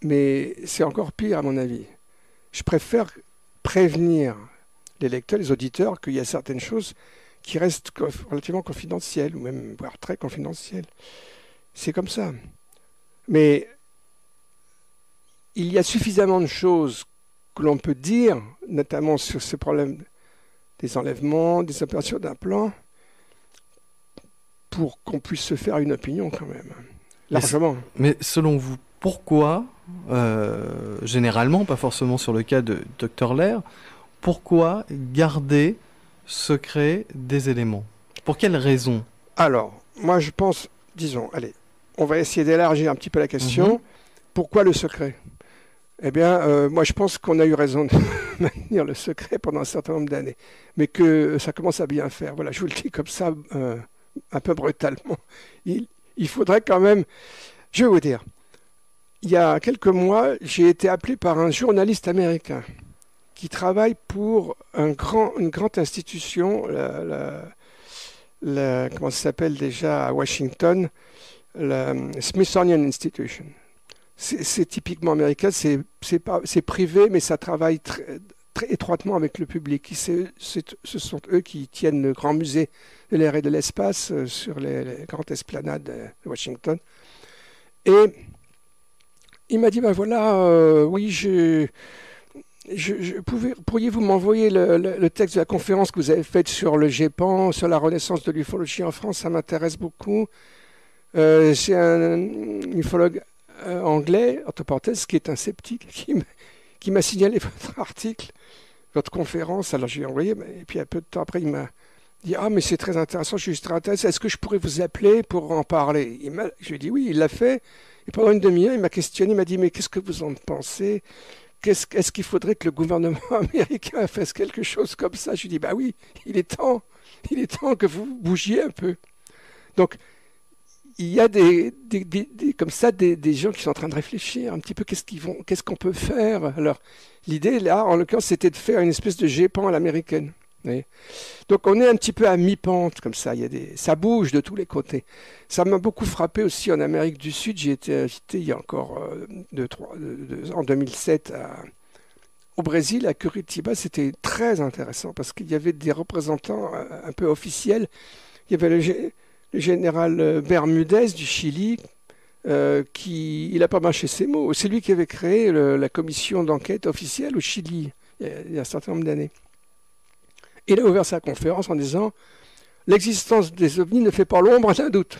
[SPEAKER 2] mais c'est encore pire, à mon avis. Je préfère prévenir les lecteurs, les auditeurs, qu'il y a certaines choses qui restent relativement confidentielles, ou même voire très confidentielles. C'est comme ça. Mais il y a suffisamment de choses que l'on peut dire, notamment sur ce problème des enlèvements, des opérations d'implants, pour qu'on puisse se faire une opinion quand même, largement.
[SPEAKER 1] Mais selon vous, pourquoi, généralement, pas forcément sur le cas de Dr Lair, pourquoi garder secret des éléments? Pour quelles raisons?
[SPEAKER 2] Alors, moi je pense, disons, allez, on va essayer d'élargir un petit peu la question. Pourquoi le secret? Eh bien, moi, je pense qu'on a eu raison de maintenir le secret pendant un certain nombre d'années, mais que ça commence à bien faire. Voilà, je vous le dis comme ça, un peu brutalement. Il faudrait quand même... Je vais vous dire, il y a quelques mois, j'ai été appelé par un journaliste américain qui travaille pour une grande institution, comment ça s'appelle déjà à Washington, la Smithsonian Institution. C'est typiquement américain, c'est privé, mais ça travaille très étroitement avec le public. Ce sont eux qui tiennent le grand musée de l'air et de l'espace sur les grandes esplanades de Washington. Et il m'a dit, ben voilà, oui, pourriez-vous m'envoyer le texte de la conférence que vous avez faite sur le GEPAN, sur la renaissance de l'ufologie en France, ça m'intéresse beaucoup. C'est un ufologue anglais, entre parenthèses, qui est un sceptique, qui m'a signalé votre article, votre conférence. Alors je lui ai envoyé, et puis un peu de temps après, il m'a dit, ah mais c'est très intéressant, je suis très intéressé, est-ce que je pourrais vous appeler pour en parler? Je lui ai dit oui, il l'a fait, et pendant une demi-heure, il m'a questionné, il m'a dit, mais qu'est-ce que vous en pensez? Est-ce qu'il faudrait que le gouvernement américain fasse quelque chose comme ça? Je lui ai dit, bah oui, il est temps que vous bougiez un peu. Donc, il y a comme ça des gens qui sont en train de réfléchir un petit peu qu'est-ce qu'on peut faire. Alors, l'idée, là, en l'occurrence, c'était de faire une espèce de GEPAN à l'américaine. Donc, on est un petit peu à mi-pente, comme ça. Ça bouge de tous les côtés. Ça m'a beaucoup frappé aussi en Amérique du Sud. J'ai été invité il y a encore 2 ans, en 2007, au Brésil, à Curitiba. C'était très intéressant parce qu'il y avait des représentants un peu officiels. Il y avait le général Bermudez du Chili, il n'a pas mâché ses mots. C'est lui qui avait créé la commission d'enquête officielle au Chili, il y a un certain nombre d'années. Il a ouvert sa conférence en disant « L'existence des ovnis ne fait pas l'ombre d'un doute ».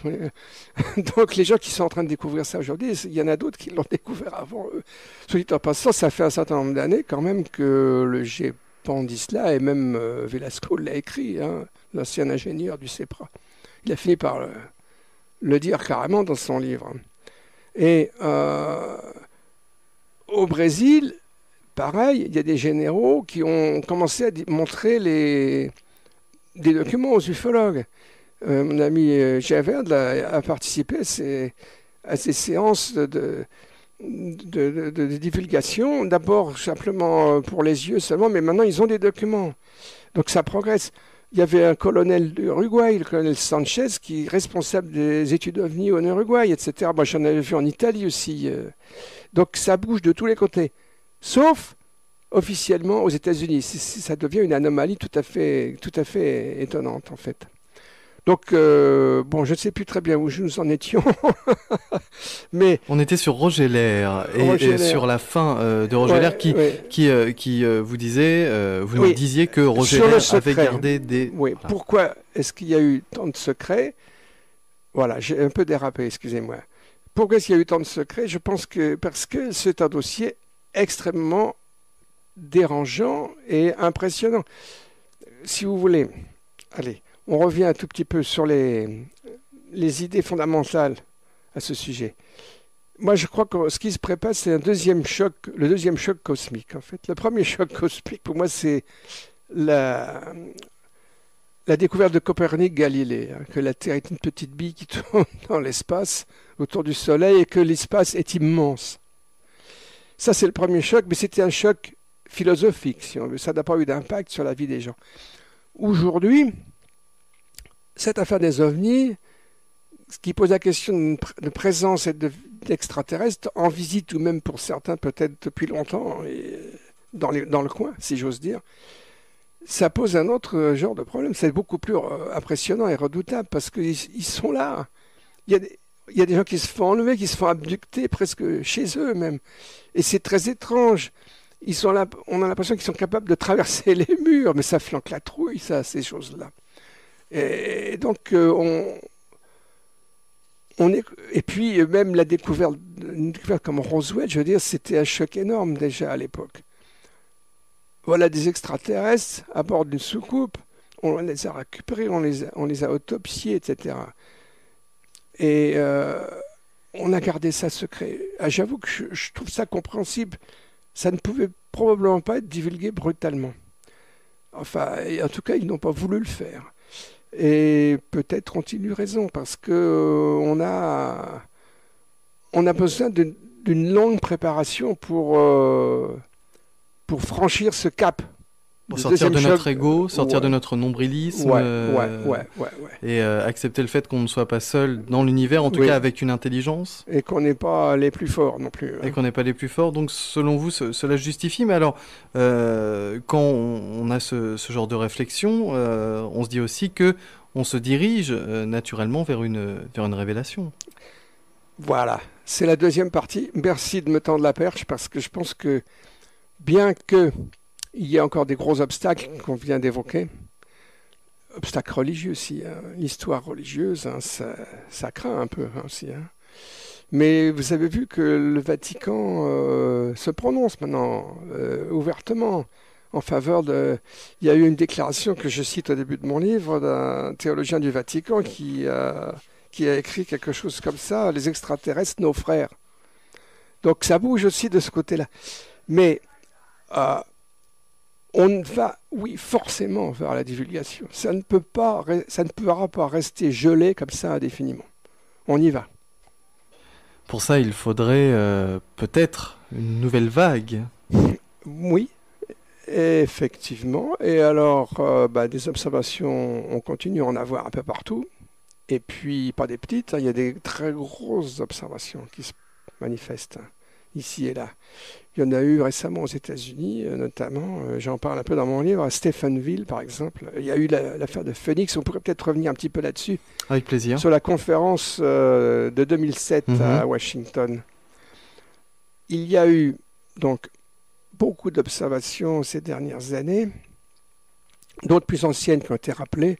[SPEAKER 2] Donc les gens qui sont en train de découvrir ça aujourd'hui, il y en a d'autres qui l'ont découvert avant eux. Soit dit en passant, ça fait un certain nombre d'années quand même que le GEPAN dit cela, et même Velasco l'a écrit, hein, l'ancien ingénieur du CEPRA. Il a fini par le dire carrément dans son livre. Et au Brésil, pareil, il y a des généraux qui ont commencé à montrer des documents aux ufologues. Mon ami Javerd a participé à ces séances de divulgation, d'abord simplement pour les yeux seulement, mais maintenant ils ont des documents. Donc ça progresse. Il y avait un colonel d'Uruguay, le colonel Sanchez, qui est responsable des études OVNI en Uruguay, etc. Moi, j'en avais vu en Italie aussi. Donc, ça bouge de tous les côtés. Sauf, officiellement, aux États-Unis. Ça devient une anomalie tout à fait étonnante, en fait. Donc, bon, je ne sais plus très bien où nous en étions, mais...
[SPEAKER 1] On était sur Roger Lair, et sur la fin de Roger Lair qui vous disait, vous nous disiez que Roger Lair avait gardé des...
[SPEAKER 2] Oui, voilà. Pourquoi est-ce qu'il y a eu tant de secrets? Voilà, j'ai un peu dérapé, excusez-moi. Pourquoi est-ce qu'il y a eu tant de secrets? Je pense que parce que c'est un dossier extrêmement dérangeant et impressionnant. Si vous voulez, allez... On revient un tout petit peu sur les idées fondamentales à ce sujet. Moi, je crois que ce qui se prépare, c'est le deuxième choc cosmique, en fait. Le premier choc cosmique, pour moi, c'est la découverte de Copernic-Galilée, hein, que la Terre est une petite bille qui tourne dans l'espace, autour du Soleil, et que l'espace est immense. Ça, c'est le premier choc, mais c'était un choc philosophique, si on veut. Ça n'a pas eu d'impact sur la vie des gens. Aujourd'hui, cette affaire des ovnis, ce qui pose la question de présence d'extraterrestres, en visite ou même pour certains peut-être depuis longtemps, et dans le coin, si j'ose dire, ça pose un autre genre de problème. C'est beaucoup plus impressionnant et redoutable parce qu'ils sont là. Il y a des gens qui se font enlever, qui se font abducter presque chez eux même. Et c'est très étrange. Ils sont là, on a l'impression qu'ils sont capables de traverser les murs, mais ça flanque la trouille, ça, ces choses-là. Et donc, et puis, même une découverte comme Roswell, je veux dire, c'était un choc énorme déjà à l'époque. Voilà des extraterrestres à bord d'une soucoupe, on les a récupérés, on les a autopsiés, etc. Et on a gardé ça secret. Ah, j'avoue que je trouve ça compréhensible ça ne pouvait probablement pas être divulgué brutalement. Enfin, en tout cas, ils n'ont pas voulu le faire. Et peut-être ont-ils eu raison, parce que on a besoin d'une longue préparation pour franchir ce cap.
[SPEAKER 1] Pour sortir de notre ego, sortir de notre nombrilisme, et accepter le fait qu'on ne soit pas seul dans l'univers, en tout cas avec une intelligence.
[SPEAKER 2] Et qu'on n'est pas les plus forts non plus.
[SPEAKER 1] Et qu'on n'est pas les plus forts, donc selon vous, cela justifie. Mais alors, quand on a ce genre de réflexion, on se dit aussi que on se dirige naturellement vers une révélation.
[SPEAKER 2] Voilà, c'est la deuxième partie. Merci de me tendre la perche, parce que je pense que bien que il y a encore des gros obstacles qu'on vient d'évoquer, obstacles religieux aussi, hein. L'histoire religieuse, hein, ça craint un peu aussi. Hein. Mais vous avez vu que le Vatican se prononce maintenant ouvertement en faveur de... Il y a eu une déclaration que je cite au début de mon livre d'un théologien du Vatican qui a écrit quelque chose comme ça, les extraterrestres, nos frères. Donc ça bouge aussi de ce côté-là. Mais on va, oui, forcément vers la divulgation. Ça ne pourra pas rester gelé comme ça indéfiniment. On y va.
[SPEAKER 1] Pour ça, il faudrait peut-être une nouvelle vague.
[SPEAKER 2] Oui, effectivement. Et alors, des observations, on continue à en avoir un peu partout. Et puis, pas des petites, hein, il y a des très grosses observations qui se manifestent ici et là. Il y en a eu récemment aux États-Unis, notamment, j'en parle un peu dans mon livre, à Stephenville, par exemple. Il y a eu l'affaire de Phoenix, on pourrait peut-être revenir un petit peu là-dessus.
[SPEAKER 1] Avec plaisir.
[SPEAKER 2] Sur la conférence de 2007 à Washington. Il y a eu donc beaucoup d'observations ces dernières années, d'autres plus anciennes qui ont été rappelées.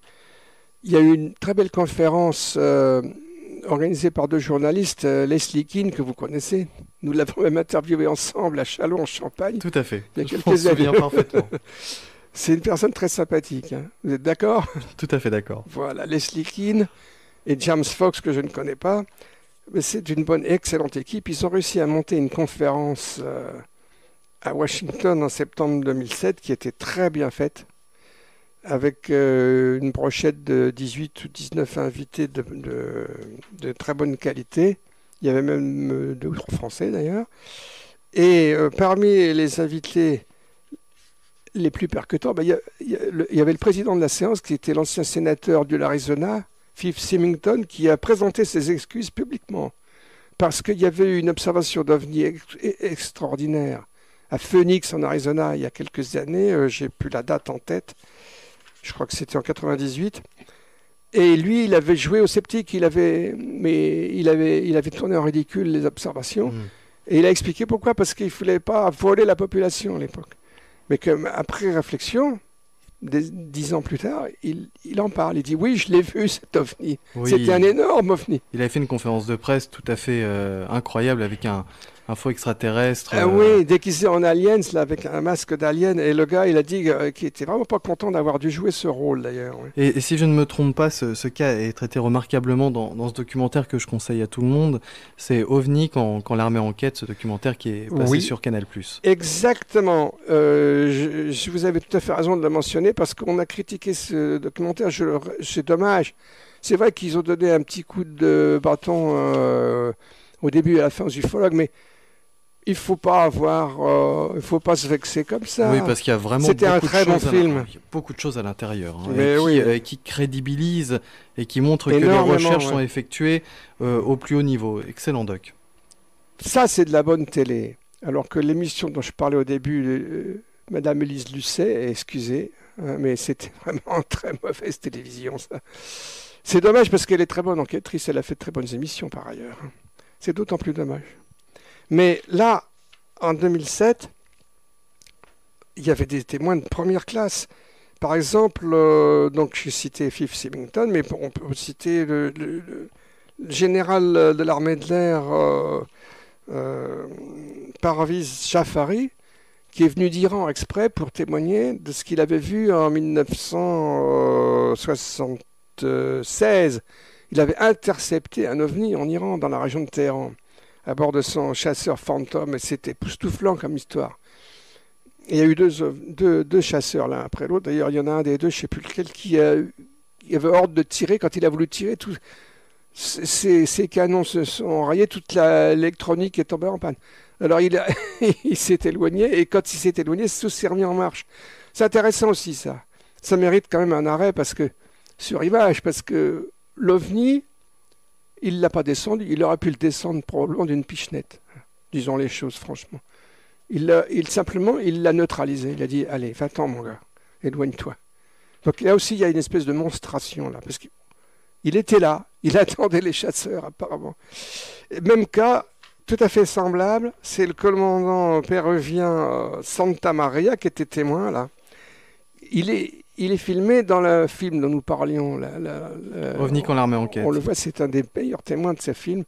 [SPEAKER 2] Il y a eu une très belle conférence organisée par deux journalistes, Leslie Keane, que vous connaissez. Nous l'avons même interviewé ensemble à Châlons, en Champagne.
[SPEAKER 1] Tout à fait.
[SPEAKER 2] Il y a quelques années.
[SPEAKER 1] Je m'en souviens parfaitement.
[SPEAKER 2] C'est une personne très sympathique. Hein. Vous êtes d'accord?
[SPEAKER 1] Tout à fait d'accord.
[SPEAKER 2] Voilà, Leslie Keane et James Fox, que je ne connais pas. Mais c'est une bonne, excellente équipe. Ils ont réussi à monter une conférence à Washington en septembre 2007 qui était très bien faite, avec une brochette de 18 ou 19 invités de très bonne qualité. Il y avait même 2 ou 3 Français d'ailleurs. Et parmi les invités les plus percutants, il y avait le président de la séance qui était l'ancien sénateur de l'Arizona, Pete Symington, qui a présenté ses excuses publiquement. Parce qu'il y avait eu une observation d'OVNI extraordinaire à Phoenix en Arizona il y a quelques années, j'ai plus la date en tête, je crois que c'était en 98. Et lui, il avait joué au sceptique, il avait tourné en ridicule les observations. Et il a expliqué pourquoi, parce qu'il ne voulait pas voler la population à l'époque. Mais qu'après réflexion, 10 ans plus tard, il en parle. Il dit oui, je l'ai vu cet OVNI. Oui. C'était un énorme OVNI.
[SPEAKER 1] Il avait fait une conférence de presse tout à fait incroyable avec un faux extraterrestre.
[SPEAKER 2] Oui, déguisé en aliens, là, avec un masque d'alien. Et le gars, il a dit qu'il était vraiment pas content d'avoir dû jouer ce rôle, d'ailleurs. Oui.
[SPEAKER 1] Et si je ne me trompe pas, ce cas est traité remarquablement dans ce documentaire que je conseille à tout le monde. C'est OVNI quand l'armée enquête, ce documentaire qui est passé sur Canal+.
[SPEAKER 2] Exactement. Je vous avais tout à fait raison de le mentionner parce qu'on a critiqué ce documentaire. C'est dommage. C'est vrai qu'ils ont donné un petit coup de bâton au début et à la fin aux ufologues, mais il faut pas se vexer comme ça.
[SPEAKER 1] Oui, parce qu'il y a vraiment beaucoup de choses à l'intérieur, qui crédibilisent et qui montrent que les recherches sont effectuées au plus haut niveau. Excellent doc.
[SPEAKER 2] Ça, c'est de la bonne télé. Alors que l'émission dont je parlais au début, Madame Élise Lucet, excusez, mais c'était vraiment très mauvaise télévision, ça. C'est dommage parce qu'elle est très bonne enquêtrice, elle a fait de très bonnes émissions par ailleurs. C'est d'autant plus dommage. Mais là, en 2007, il y avait des témoins de première classe. Par exemple, donc j'ai cité Pete Symington, mais on peut citer le général de l'armée de l'air, Parviz Jafari, qui est venu d'Iran exprès pour témoigner de ce qu'il avait vu en 1976. Il avait intercepté un OVNI en Iran, dans la région de Téhéran, à bord de son chasseur Phantom, et c'était époustouflant comme histoire. il y a eu deux chasseurs l'un après l'autre. D'ailleurs, il y en a un des deux, je ne sais plus lequel, qui avait ordre de tirer. Quand il a voulu tirer, ces canons se sont enrayés, toute l'électronique est tombée en panne. Alors il s'est éloigné, et quand il s'est éloigné, tout s'est remis en marche. C'est intéressant aussi, ça. Ça mérite quand même un arrêt sur image, parce que l'OVNI, il ne l'a pas descendu, il aurait pu le descendre probablement d'une pichenette. Disons les choses franchement. Simplement, il l'a neutralisé. Il a dit, allez, va-t'en mon gars, éloigne-toi. Donc là aussi, il y a une espèce de monstration, là, parce qu'il était là, il attendait les chasseurs apparemment. Et même cas, tout à fait semblable, c'est le commandant péruvien Santa Maria qui était témoin, là. Il est filmé dans le film dont nous parlions.
[SPEAKER 1] OVNI quand l'armée enquête.
[SPEAKER 2] On le voit, c'est un des meilleurs témoins de ce film,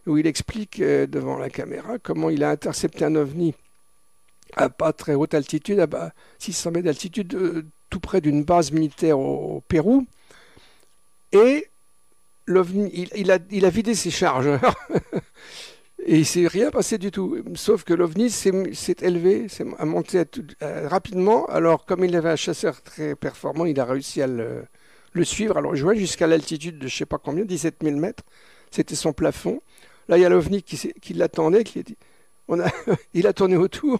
[SPEAKER 2] où il explique devant la caméra comment il a intercepté un OVNI à pas très haute altitude, à 600 mètres d'altitude, tout près d'une base militaire au Pérou. Et l'OVNI, il a vidé ses chargeurs. Et il ne s'est rien passé du tout. Sauf que l'OVNI s'est élevé, a monté rapidement. Alors, comme il avait un chasseur très performant, il a réussi à le suivre, à le rejoindre jusqu'à l'altitude de je ne sais pas combien, 17 000 mètres. C'était son plafond. Là, il y a l'OVNI qui l'attendait, il a tourné autour,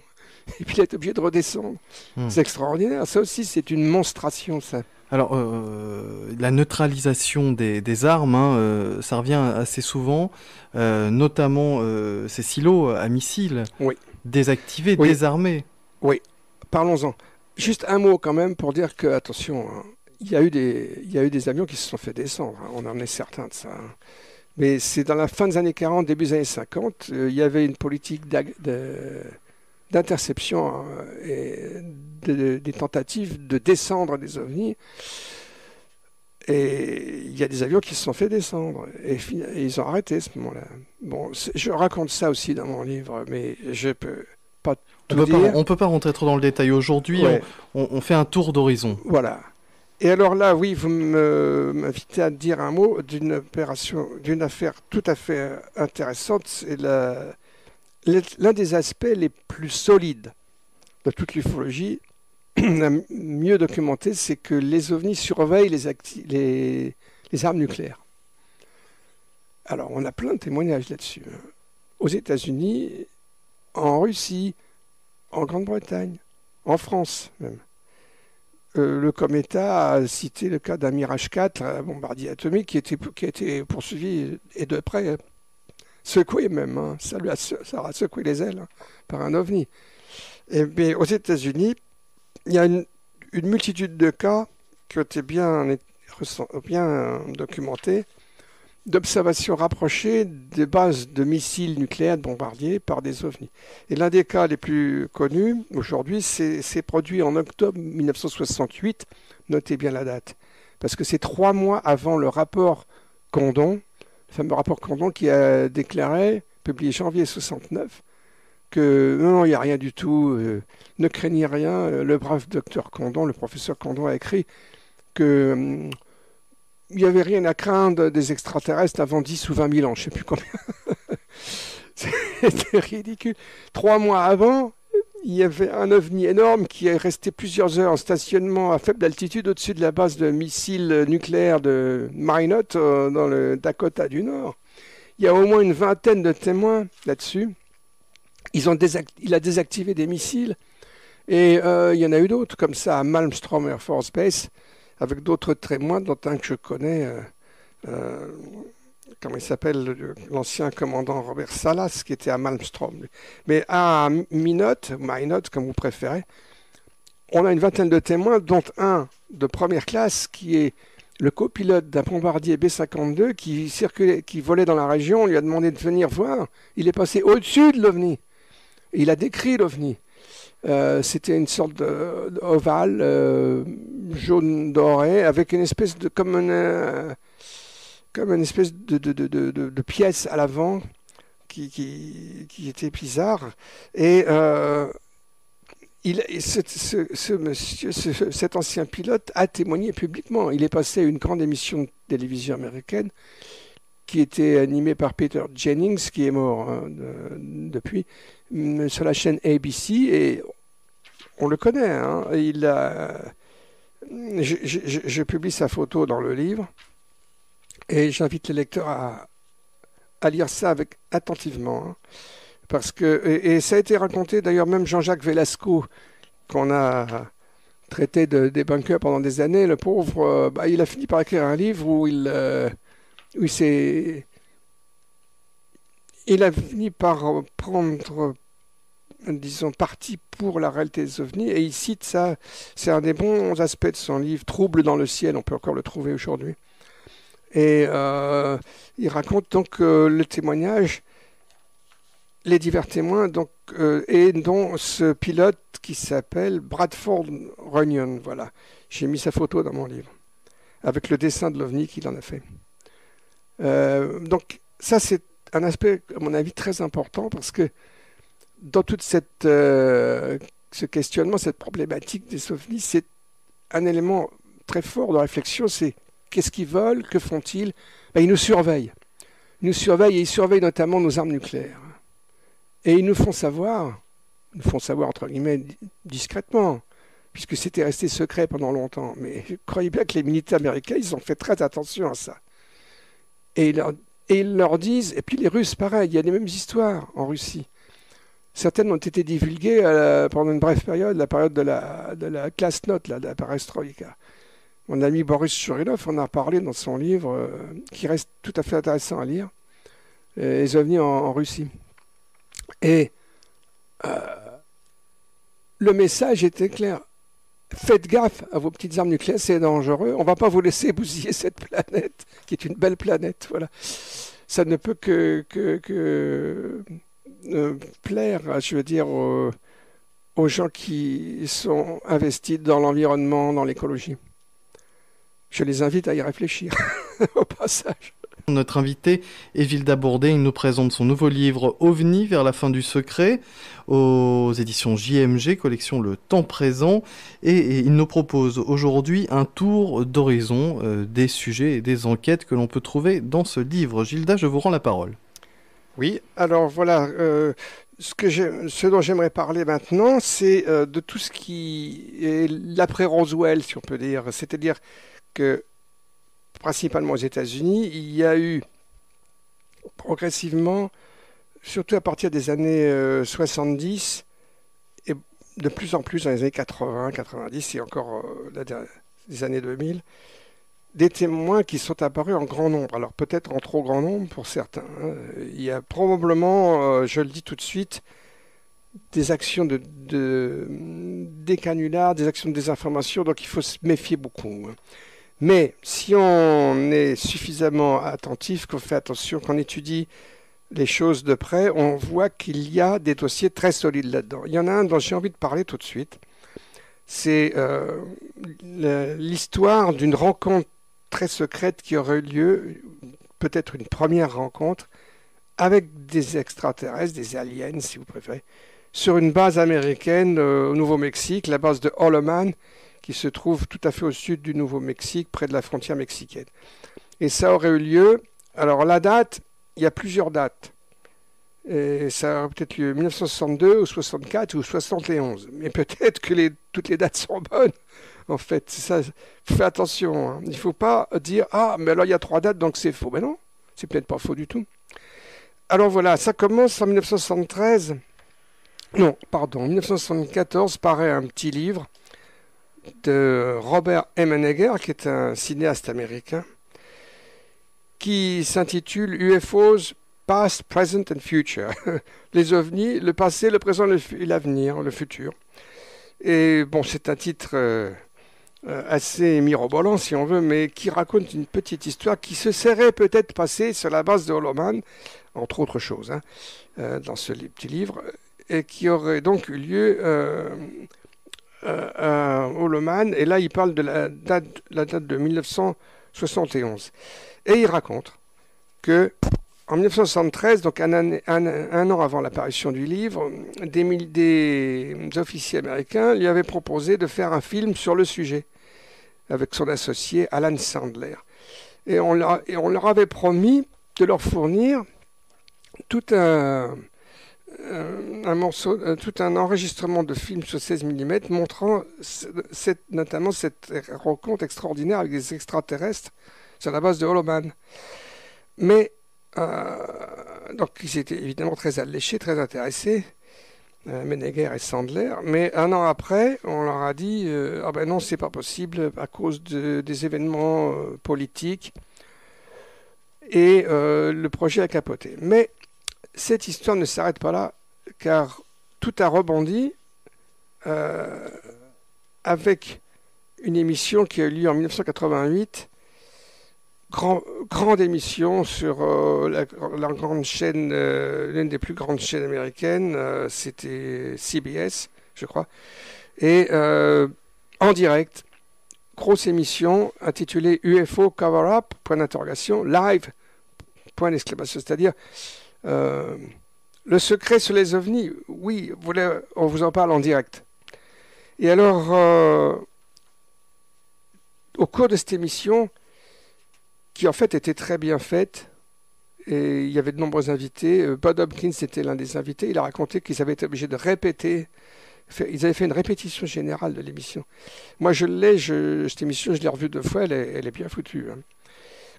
[SPEAKER 2] et puis il est obligé de redescendre. C'est extraordinaire. Ça aussi, c'est une monstration, ça.
[SPEAKER 1] Alors, la neutralisation des armes, ça revient assez souvent, notamment ces silos à missiles, désactivés, désarmés.
[SPEAKER 2] Oui, parlons-en. Juste un mot quand même pour dire que, attention, hein, il y a eu des avions qui se sont fait descendre, hein, on en est certain de ça. Hein. Mais c'est dans la fin des années 40, début des années 50, il y avait une politique d'interception et des tentatives de descendre des ovnis. Et il y a des avions qui se sont fait descendre. Et ils ont arrêté à ce moment-là. Bon, je raconte ça aussi dans mon livre, mais je peux pas tout dire.
[SPEAKER 1] On ne peut pas rentrer trop dans le détail aujourd'hui. Ouais. On fait un tour d'horizon.
[SPEAKER 2] Voilà. Et alors là, oui, vous m'invitez à dire un mot d'une affaire tout à fait intéressante. C'est l'un des aspects les plus solides de toute l'ufologie, mieux documenté, c'est que les ovnis surveillent les armes nucléaires. Alors, on a plein de témoignages là-dessus. Aux États-Unis, en Russie, en Grande-Bretagne, en France même. Le Cometa a cité le cas d'un Mirage 4, un bombardier atomique qui a été poursuivi et de près secoué même. Hein. Ça a secoué les ailes par un ovni. Et bien, aux États-Unis, il y a une multitude de cas qui ont été bien documentés, d'observations rapprochées des bases de missiles nucléaires de bombardiers par des ovnis. Et l'un des cas les plus connus aujourd'hui, c'est produit en octobre 1968, notez bien la date, parce que c'est 3 mois avant le rapport Condon, le fameux rapport Condon qui a déclaré, publié janvier 69, que non, il n'y a rien du tout, ne craignez rien. Le brave docteur Condon, le professeur Condon a écrit que il n'y avait rien à craindre des extraterrestres avant 10 ou 20 000 ans, je ne sais plus combien. C'était ridicule. 3 mois avant, il y avait un ovni énorme qui est resté plusieurs heures en stationnement à faible altitude au-dessus de la base de missiles nucléaires de Minot dans le Dakota du Nord. Il y a au moins une vingtaine de témoins là-dessus. Il a désactivé des missiles et il y en a eu d'autres comme ça à Malmstrom Air Force Base avec d'autres témoins dont un que je connais, comment il s'appelle, l'ancien commandant Robert Salas qui était à Malmstrom. Mais à Minot comme vous préférez, on a une vingtaine de témoins dont un de première classe qui est le copilote d'un bombardier B-52 qui volait dans la région. On lui a demandé de venir voir. Il est passé au-dessus de l'OVNI. Il a décrit l'OVNI. C'était une sorte d'ovale jaune doré avec une espèce de comme une espèce de pièce à l'avant qui était bizarre. Et cet ancien pilote a témoigné publiquement. Il est passé à une grande émission de télévision américaine qui était animée par Peter Jennings, qui est mort depuis, sur la chaîne ABC. Et on le connaît, hein. Je publie sa photo dans le livre et j'invite les lecteurs à lire ça attentivement, hein. Parce que, et ça a été raconté, d'ailleurs, même Jean-Jacques Velasco, qu'on a traité de débunker pendant des années, le pauvre, il a fini par écrire un livre où il a fini par prendre, disons, parti pour la réalité des ovnis, et il cite ça, c'est un des bons aspects de son livre, Trouble dans le ciel, on peut encore le trouver aujourd'hui. Et il raconte donc le témoignage, les divers témoins, donc, et dont ce pilote qui s'appelle Bradford Runyon. Voilà, j'ai mis sa photo dans mon livre, avec le dessin de l'OVNI qu'il en a fait. Donc ça, c'est un aspect, à mon avis, très important, parce que dans toute ce questionnement, cette problématique des ovnis, c'est un élément très fort de réflexion, c'est qu'est-ce qu'ils veulent, que font-ils? Ils nous surveillent. Ils nous surveillent, et ils surveillent notamment nos armes nucléaires. Et ils nous font savoir entre guillemets discrètement, puisque c'était resté secret pendant longtemps. Mais croyez bien que les militaires américains, ils ont fait très attention à ça. Et ils leur disent, et puis les Russes, pareil, il y a les mêmes histoires en Russie. Certaines ont été divulguées pendant une brève période, la période de la classe note, de la perestroïka. Mon ami Boris Churilov en a parlé dans son livre, qui reste tout à fait intéressant à lire, Les ovnis en Russie. Et le message était clair. Faites gaffe à vos petites armes nucléaires, c'est dangereux. On ne va pas vous laisser bousiller cette planète, qui est une belle planète. Voilà. Ça ne peut que plaire, je veux dire, aux gens qui sont investis dans l'environnement, dans l'écologie. Je les invite à y réfléchir au passage.
[SPEAKER 1] Notre invité est Vilda Bourdet, il nous présente son nouveau livre OVNI vers la fin du secret aux éditions JMG, collection Le Temps Présent, et il nous propose aujourd'hui un tour d'horizon des sujets et des enquêtes que l'on peut trouver dans ce livre. Gilda, je vous rends la parole.
[SPEAKER 2] Oui, alors voilà, ce dont j'aimerais parler maintenant, c'est de tout ce qui est l'après-Roswell, si on peut dire, c'est-à-dire que principalement aux États-Unis, il y a eu progressivement, surtout à partir des années 70, et de plus en plus dans les années 80, 90 et encore des années 2000, des témoins qui sont apparus en grand nombre. Alors peut-être en trop grand nombre pour certains, hein. Il y a probablement, je le dis tout de suite, des actions des canulars, des actions de désinformation, donc il faut se méfier beaucoup, hein. Mais si on est suffisamment attentif, qu'on fait attention, qu'on étudie les choses de près, on voit qu'il y a des dossiers très solides là-dedans. Il y en a un dont j'ai envie de parler tout de suite. C'est l'histoire d'une rencontre très secrète qui aurait eu lieu, peut-être une première rencontre, avec des extraterrestres, des aliens si vous préférez, sur une base américaine au Nouveau-Mexique, la base de Holloman, qui se trouve tout à fait au sud du Nouveau-Mexique, près de la frontière mexicaine. Et ça aurait eu lieu, alors la date, il y a plusieurs dates. Et ça aurait peut-être lieu 1962 ou 64 ou 71. Mais peut-être que toutes les dates sont bonnes, en fait. Ça, faut faire attention, hein. Il ne faut pas dire « Ah, mais alors il y a 3 dates, donc c'est faux ». Ben non, c'est peut-être pas faux du tout. Alors voilà, ça commence en 1973. Non, pardon, en 1974 paraît un petit livre de Robert Emenegger, qui est un cinéaste américain, qui s'intitule UFOs Past, Present and Future. Les ovnis, le passé, le présent et l'avenir, le futur. Et bon, c'est un titre assez mirobolant, si on veut, mais qui raconte une petite histoire qui se serait peut-être passée sur la base de Holloman, entre autres choses, hein, dans ce petit livre, et qui aurait donc eu lieu à Holloman, et là il parle de la date de 1971. Et il raconte que en 1973, donc un an avant l'apparition du livre, des officiers américains lui avaient proposé de faire un film sur le sujet, avec son associé Alan Sandler. Et on leur avait promis de leur fournir tout un un morceau, tout un enregistrement de film sur 16 mm montrant notamment cette rencontre extraordinaire avec des extraterrestres sur la base de Holoman. Mais, donc ils étaient évidemment très alléchés, très intéressés, Menegher et Sandler, mais un an après, on leur a dit ah ben non, c'est pas possible à cause des événements politiques, et le projet a capoté. Mais cette histoire ne s'arrête pas là, car tout a rebondi avec une émission qui a eu lieu en 1988, grande émission sur la grande chaîne, l'une des plus grandes chaînes américaines, c'était CBS, je crois, et en direct, grosse émission intitulée UFO Cover-Up, point d'interrogation, live, point d'exclamation, c'est-à-dire le secret sur les ovnis, oui, on vous en parle en direct. Et alors, au cours de cette émission, qui en fait était très bien faite, et il y avait de nombreux invités. Bud Hopkins était l'un des invités. Il a raconté qu'ils avaient été obligés de répéter. Ils avaient fait une répétition générale de l'émission. Moi, cette émission, je l'ai revue 2 fois, elle est bien foutue. Hein.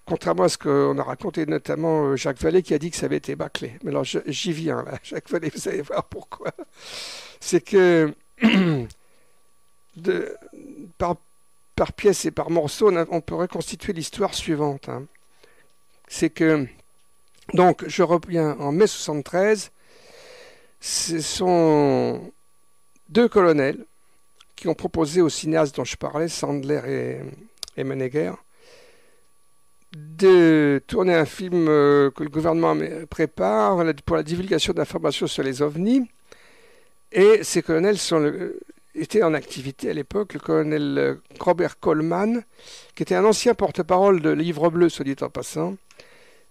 [SPEAKER 2] Contrairement à ce qu'on a raconté, notamment Jacques Vallée, qui a dit que ça avait été bâclé. Mais alors, j'y viens, là. Jacques Vallée, vous allez voir pourquoi. C'est que, par pièce et par morceau, on peut reconstituer l'histoire suivante. Hein. C'est que, donc, je reviens en mai 73, ce sont 2 colonels qui ont proposé aux cinéastes dont je parlais, Sandler et Menegher, de tourner un film que le gouvernement prépare pour la divulgation d'informations sur les ovnis. Et ces colonels étaient en activité à l'époque, le colonel Robert Coleman, qui était un ancien porte-parole de Livre Bleu, soit dit en passant,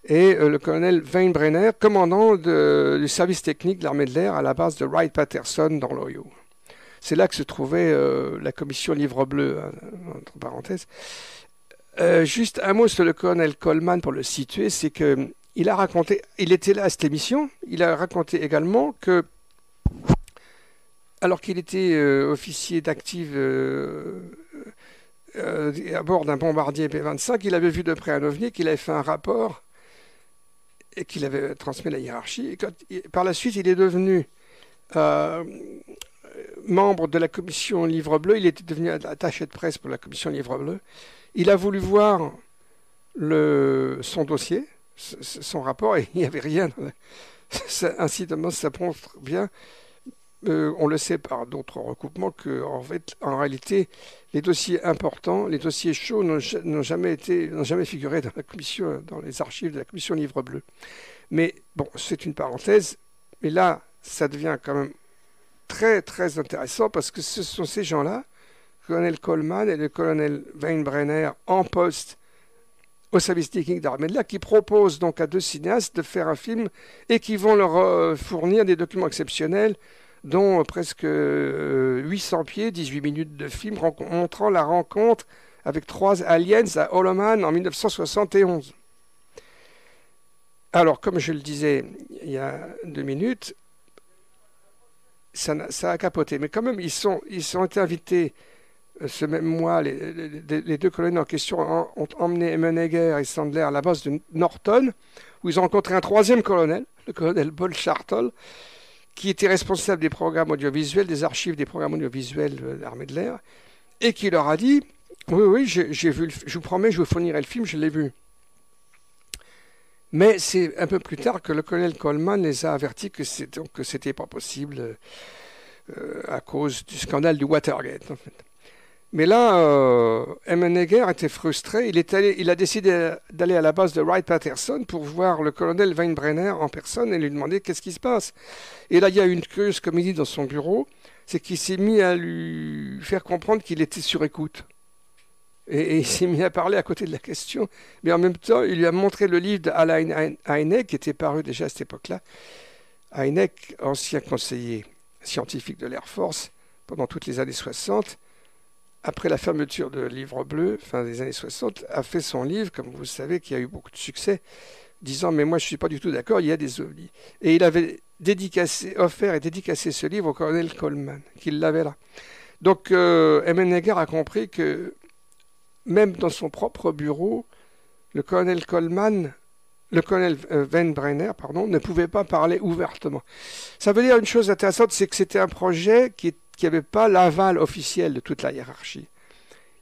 [SPEAKER 2] et le colonel Weinbrenner, commandant du service technique de l'armée de l'air à la base de Wright-Patterson dans l'Ohio. C'est là que se trouvait la commission Livre Bleu, entre parenthèses. Juste un mot sur le colonel Coleman pour le situer, c'est que il a raconté, il était là à cette émission, il a raconté également que, alors qu'il était officier d'active à bord d'un bombardier P-25, il avait vu de près un ovni, qu'il avait fait un rapport et qu'il avait transmis à la hiérarchie. Et par la suite, il est devenu membre de la commission Livre Bleu, il était devenu attaché de presse pour la commission Livre Bleu. Il a voulu voir son dossier, son rapport, et il n'y avait rien. Incidemment, ça montre bien, on le sait par d'autres recoupements, en réalité, les dossiers importants, les dossiers chauds n'ont jamais figuré dans les archives de la commission Livre Bleu. Mais bon, c'est une parenthèse, mais là, ça devient quand même très, très intéressant, parce que ce sont ces gens-là, le colonel Coleman et le colonel Weinbrenner, en poste au service technique d'armée de l'air, qui proposent donc à 2 cinéastes de faire un film et qui vont leur fournir des documents exceptionnels, dont presque 800 pieds, 18 minutes de film, montrant la rencontre avec 3 aliens à Holoman en 1971. Alors, comme je le disais il y a 2 minutes, ça a capoté. Mais quand même, ils ont été invités ce même mois. Les 2 colonels en question ont emmené Menegher et Sandler à la base de Norton, où ils ont rencontré un 3e colonel, le colonel Paul Chartle, qui était responsable des programmes audiovisuels, des archives des programmes audiovisuels de l'armée de l'air, et qui leur a dit « Oui, j'ai vu, je vous promets, je vous fournirai le film, je l'ai vu. » Mais c'est un peu plus tard que le colonel Coleman les a avertis que c'était pas possible à cause du scandale du Watergate, en fait. Mais là, Menegher était frustré. Il a décidé d'aller à la base de Wright-Patterson pour voir le colonel Weinbrenner en personne et lui demander qu'est-ce qui se passe. Et là, il y a eu une curieuse comédie dans son bureau, c'est qu'il s'est mis à lui faire comprendre qu'il était sur écoute. Et il s'est mis à parler à côté de la question. Mais en même temps, il lui a montré le livre d'Alain Hynek, qui était paru déjà à cette époque-là. Hynek, ancien conseiller scientifique de l'Air Force pendant toutes les années 60, après la fermeture de Livre Bleu, fin des années 60, a fait son livre, comme vous savez, qui a eu beaucoup de succès, disant « Mais moi, je ne suis pas du tout d'accord, il y a des ovnis. » Et il avait offert et dédicacé ce livre au colonel Coleman, qui l'avait là. Donc, Emmenegger a compris que même dans son propre bureau, le colonel Coleman, le colonel Weinbrenner, pardon, ne pouvait pas parler ouvertement. Ça veut dire une chose intéressante, c'est que c'était un projet qui n'avait pas l'aval officiel de toute la hiérarchie.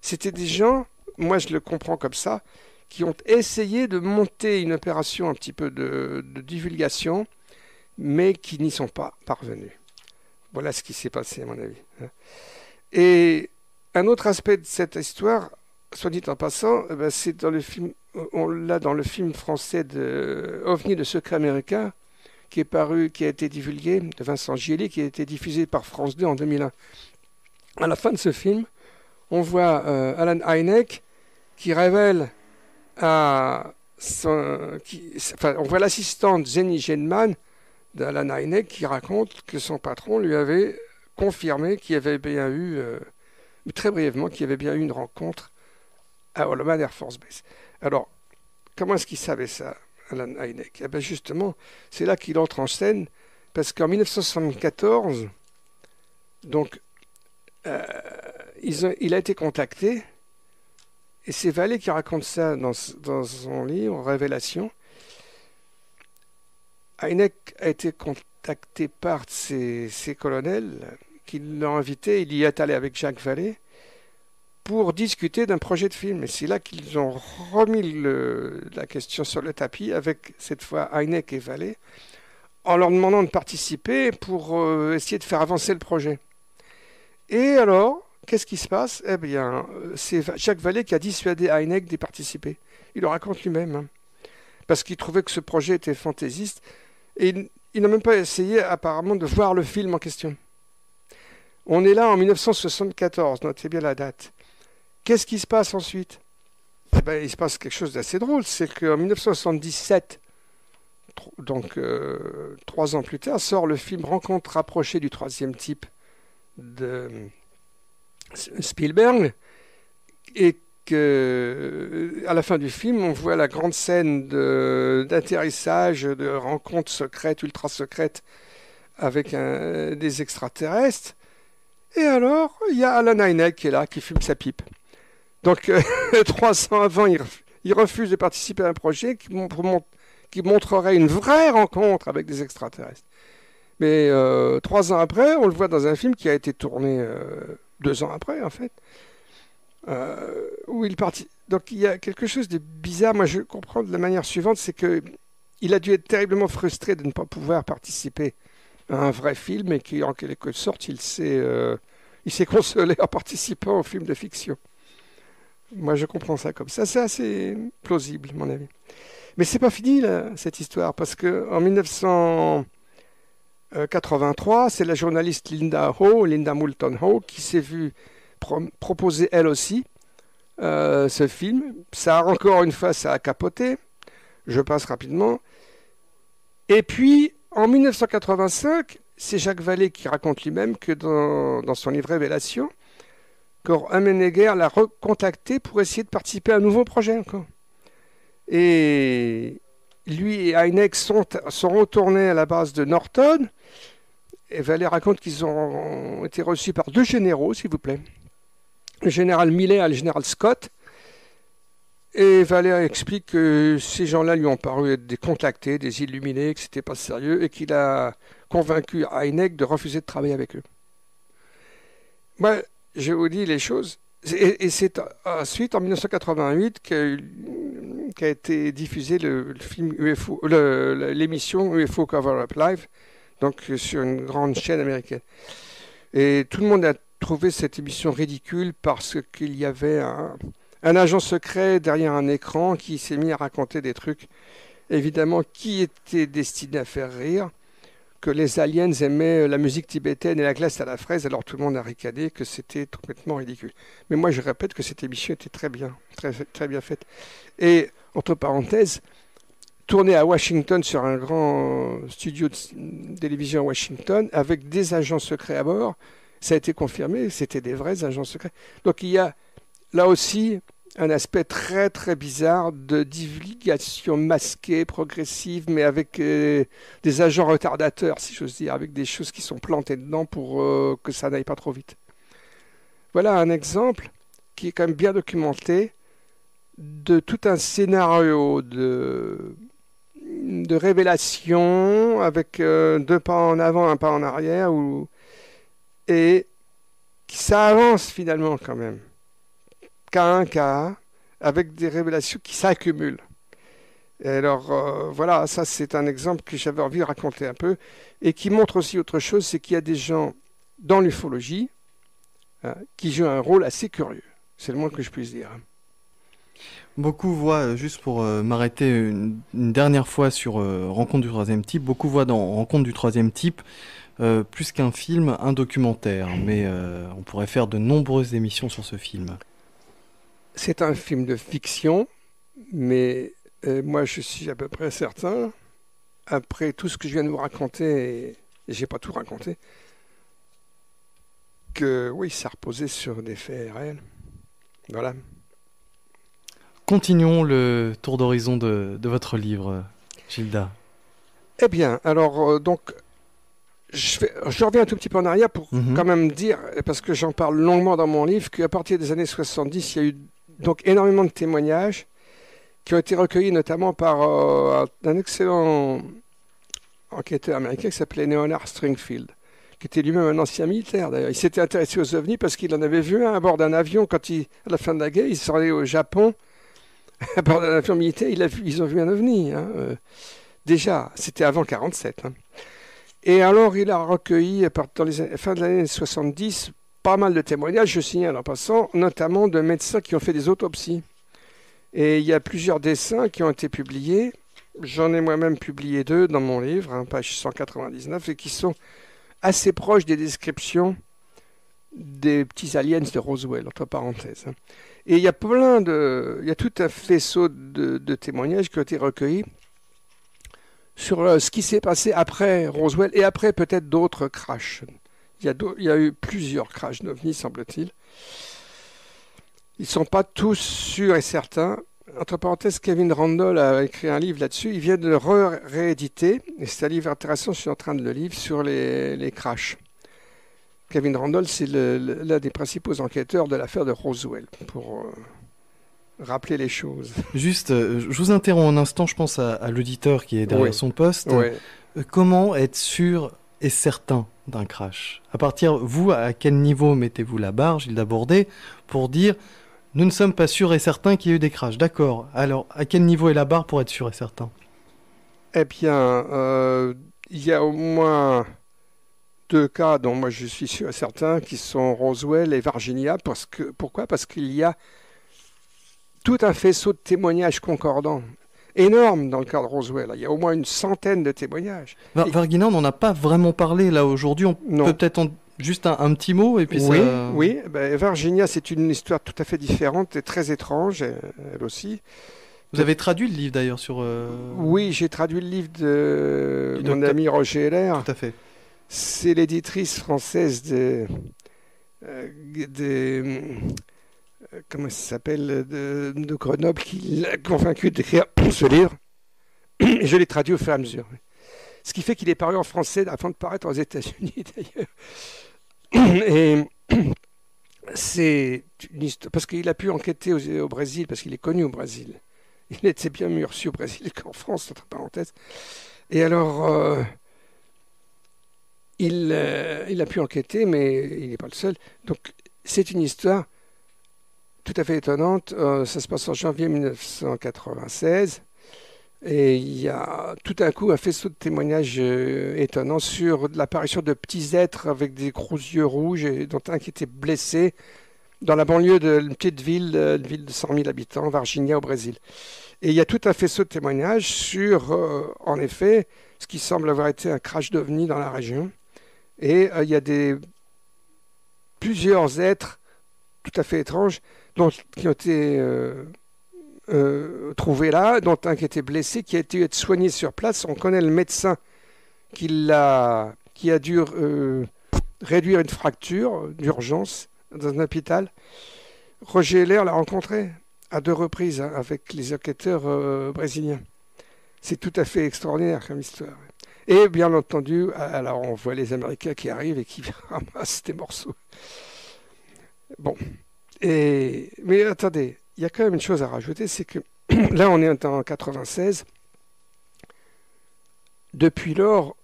[SPEAKER 2] C'était des gens, moi je le comprends comme ça, qui ont essayé de monter une opération un petit peu de divulgation, mais qui n'y sont pas parvenus. Voilà ce qui s'est passé, à mon avis. Et un autre aspect de cette histoire, soit dit en passant, c'est dans le film, on l'a dans le film français de OVNI, le secret américain, qui est paru, qui a été divulgué, de Vincent Gielli, qui a été diffusé par France 2 en 2001. À la fin de ce film, on voit Alan Hynek qui révèle on voit l'assistante Zeni Genman d'Alan Hynek qui raconte que son patron lui avait confirmé qu'il y avait bien eu, très brièvement, qu'il y avait bien eu une rencontre à Holloman Air Force Base. Alors, comment est-ce qu'il savait ça, Alan Hynek? Eh bien justement, c'est là qu'il entre en scène, parce qu'en 1974, donc, il a été contacté, et c'est Vallée qui raconte ça dans son livre, Révélation. Hynek a été contacté par ses colonels qui l'ont invité, il y est allé avec Jacques Vallée, pour discuter d'un projet de film. Et c'est là qu'ils ont remis la question sur le tapis, avec cette fois Hynek et Vallée, en leur demandant de participer pour essayer de faire avancer le projet. Et alors, qu'est-ce qui se passe? Eh bien, c'est Jacques Vallée qui a dissuadé Hynek d'y participer. Il le raconte lui-même, hein, parce qu'il trouvait que ce projet était fantaisiste. Et il n'a même pas essayé, apparemment, de voir le film en question. On est là en 1974, notez bien la date. Qu'est-ce qui se passe ensuite? Eh bien, il se passe quelque chose d'assez drôle, c'est qu'en 1977, donc 3 ans plus tard, sort le film Rencontre rapprochée du troisième type de Spielberg, et à la fin du film, on voit la grande scène d'atterrissage, de rencontre secrète, ultra secrète, avec des extraterrestres. Et alors, il y a Alan Hynek qui est là, qui fume sa pipe. Donc, 3 ans avant, il refuse de participer à un projet qui montrerait une vraie rencontre avec des extraterrestres. Mais 3 ans après, on le voit dans un film qui a été tourné 2 ans après, en fait, où il partit. Donc, il y a quelque chose de bizarre. Moi, je comprends de la manière suivante, c'est qu'il a dû être terriblement frustré de ne pas pouvoir participer à un vrai film, et qu'en quelque sorte, il s'est consolé en participant au film de fiction. Moi, je comprends ça comme ça. C'est assez plausible, à mon avis. Mais c'est pas fini, là, cette histoire, parce qu'en 1983, c'est la journaliste Linda Moulton Howe, qui s'est vue proposer, elle aussi, ce film. Encore une fois, ça a capoté. Je passe rapidement. Et puis, en 1985, c'est Jacques Vallée qui raconte lui-même que dans son livre Révélation, Emmenegger l'a recontacté pour essayer de participer à un nouveau projet encore. Et lui et Hynek sont retournés à la base de Norton, et Vallée raconte qu'ils ont été reçus par 2 généraux, s'il vous plaît. Le général Millet et le général Scott. Et Vallée explique que ces gens-là lui ont paru être des contactés, des illuminés, que c'était pas sérieux, et qu'il a convaincu Hynek de refuser de travailler avec eux. Moi, je vous dis les choses. Et c'est ensuite, en 1988, qu'a été diffusé le film UFO, l'émission UFO Cover-Up Live, donc sur une grande chaîne américaine. Et tout le monde a trouvé cette émission ridicule parce qu'il y avait un agent secret derrière un écran qui s'est mis à raconter des trucs, évidemment, qui étaient destinés à faire rire, que les aliens aimaient la musique tibétaine et la glace à la fraise, alors tout le monde a ricané que c'était complètement ridicule. Mais moi, je répète que cette émission était très bien, très bien faite. Et, entre parenthèses, tournée à Washington sur un grand studio de télévision à Washington, avec des agents secrets à bord, ça a été confirmé, c'était des vrais agents secrets. Donc il y a là aussi un aspect très très bizarre de divulgation masquée, progressive, mais avec des agents retardateurs, si j'ose dire, avec des choses qui sont plantées dedans pour que ça n'aille pas trop vite. Voilà un exemple qui est quand même bien documenté de tout un scénario de révélation avec deux pas en avant, un pas en arrière, et ça avance finalement quand même. Cas un, cas un, avec des révélations qui s'accumulent. Et alors voilà, ça c'est un exemple que j'avais envie de raconter un peu, et qui montre aussi autre chose, c'est qu'il y a des gens dans l'ufologie qui jouent un rôle assez curieux. C'est le moins que je puisse dire.
[SPEAKER 1] Beaucoup voient, juste pour m'arrêter une dernière fois sur Rencontre du troisième type, beaucoup voient dans Rencontre du troisième type, plus qu'un film, un documentaire. Mais on pourrait faire de nombreuses émissions sur ce film.
[SPEAKER 2] C'est un film de fiction, mais moi je suis à peu près certain, après tout ce que je viens de vous raconter, et j'ai pas tout raconté, que oui, ça reposait sur des faits réels. Voilà.
[SPEAKER 1] Continuons le tour d'horizon de votre livre, Gilda.
[SPEAKER 2] Eh bien, alors, donc, je reviens un tout petit peu en arrière pour quand même dire, parce que j'en parle longuement dans mon livre, qu'à partir des années 70, il y a eu donc énormément de témoignages qui ont été recueillis notamment par un excellent enquêteur américain qui s'appelait Leonard Stringfield, qui était lui-même un ancien militaire d'ailleurs. Il s'était intéressé aux ovnis parce qu'il en avait vu un à bord d'un avion à la fin de la guerre, il s'en allait au Japon. À bord d'un avion militaire, ils ont vu un ovni. Déjà, c'était avant 1947. Et alors, il a recueilli, dans les fins de l'année 70, pas mal de témoignages, je signale en passant, notamment de médecins qui ont fait des autopsies. Et il y a plusieurs dessins qui ont été publiés. J'en ai moi-même publié 2 dans mon livre, page 199, et qui sont assez proches des descriptions des petits aliens de Roswell, entre parenthèses. Et il y a tout un faisceau de témoignages qui ont été recueillis sur ce qui s'est passé après Roswell et après peut-être d'autres crashs. Il y a eu plusieurs crashs d'ovnis, semble-t-il. Ils ne sont pas tous sûrs et certains. Entre parenthèses, Kevin Randle a écrit un livre là-dessus. Il vient de le rééditer. Et c'est un livre intéressant, je suis en train de le lire, sur les crashs. Kevin Randle, c'est l'un des principaux enquêteurs de l'affaire de Roswell, pour rappeler les choses.
[SPEAKER 1] Juste, je vous interromps un instant, je pense à l'auditeur qui est derrière son poste. Comment être sûr et certain d'un crash? Vous, à quel niveau mettez-vous la barre, Gilda Bordet, pour dire « Nous ne sommes pas sûrs et certains qu'il y a eu des crashs ». D'accord. Alors, à quel niveau est la barre pour être sûr et certain?
[SPEAKER 2] Eh bien, il y a au moins 2 cas dont moi je suis sûr et certain, qui sont Roswell et Virginia. Pourquoi? Parce qu'il y a tout un faisceau de témoignages concordants, énorme dans le cas de Roswell. Il y a au moins une centaine de témoignages.
[SPEAKER 1] Virginia, on n'en a pas vraiment parlé là aujourd'hui. On peut peut-être juste un petit mot et puis
[SPEAKER 2] Oui. Virginia, c'est une histoire tout à fait différente et très étrange, elle aussi.
[SPEAKER 1] Vous avez traduit le livre d'ailleurs sur...
[SPEAKER 2] Oui, j'ai traduit le livre de mon ami Roger Heller.
[SPEAKER 1] Tout à fait.
[SPEAKER 2] C'est l'éditrice française comment ça s'appelle, de Grenoble qui l'a convaincu d'écrire ce livre. Et je l'ai traduit au fur et à mesure. Ce qui fait qu'il est paru en français avant de paraître aux États-Unis d'ailleurs. Et c'est une histoire, parce qu'il a pu enquêter au Brésil, parce qu'il est connu au Brésil. Il était bien mieux reçu au Brésil qu'en France, entre parenthèses. Et alors... Il a pu enquêter, mais il n'est pas le seul. Donc, c'est une histoire tout à fait étonnante. Ça se passe en janvier 1996. Et il y a tout d'un coup un faisceau de témoignages étonnants sur l'apparition de petits êtres avec des gros yeux rouges, et dont un qui était blessé dans la banlieue d'une petite ville, une ville de 100 000 habitants, Virginia, au Brésil. Et il y a tout un faisceau de témoignages sur, en effet, ce qui semble avoir été un crash d'ovnis dans la région. Et il y a plusieurs êtres tout à fait étranges qui ont été trouvés là, dont un qui était blessé, qui a été soigné sur place. On connaît le médecin qui a dû réduire une fracture d'urgence dans un hôpital. Roger Heller l'a rencontré à 2 reprises hein, avec les enquêteurs brésiliens. C'est tout à fait extraordinaire comme histoire. Et bien entendu, alors on voit les Américains qui arrivent et qui ramassent des morceaux. Bon. Mais attendez, il y a quand même une chose à rajouter, c'est que là on est en 96. Depuis lors,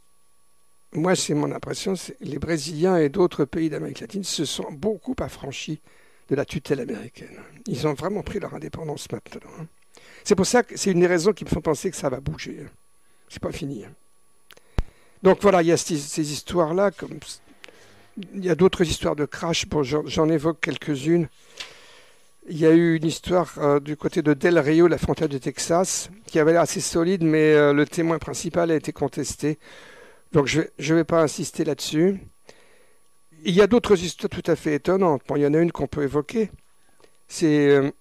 [SPEAKER 2] moi c'est mon impression, les Brésiliens et d'autres pays d'Amérique latine se sont beaucoup affranchis de la tutelle américaine. Ils ont vraiment pris leur indépendance maintenant. Hein. C'est pour ça que c'est une des raisons qui me font penser que ça va bouger. Hein. C'est pas fini. Hein. Donc voilà, il y a ces histoires-là. Il y a d'autres histoires de crash. Bon, j'en évoque quelques-unes. Il y a eu une histoire du côté de Del Rio, la frontière du Texas, qui avait l'air assez solide, mais le témoin principal a été contesté. Donc je vais pas insister là-dessus. Il y a d'autres histoires tout à fait étonnantes. Bon, il y en a une qu'on peut évoquer. C'est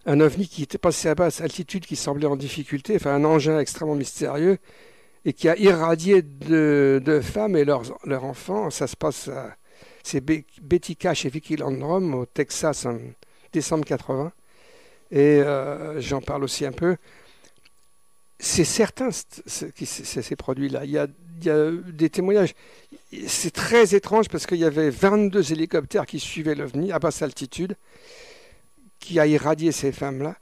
[SPEAKER 2] un ovni qui était passé à basse altitude, qui semblait en difficulté, enfin un engin extrêmement mystérieux, et qui a irradié de femmes et leurs enfants. Ça se passe c'est Betty Cash et Vicky Landrum au Texas en décembre 80. Et j'en parle aussi un peu. C'est certain, ces produits-là. Il y a des témoignages. C'est très étrange parce qu'il y avait 22 hélicoptères qui suivaient l'OVNI à basse altitude, qui a irradié ces femmes-là.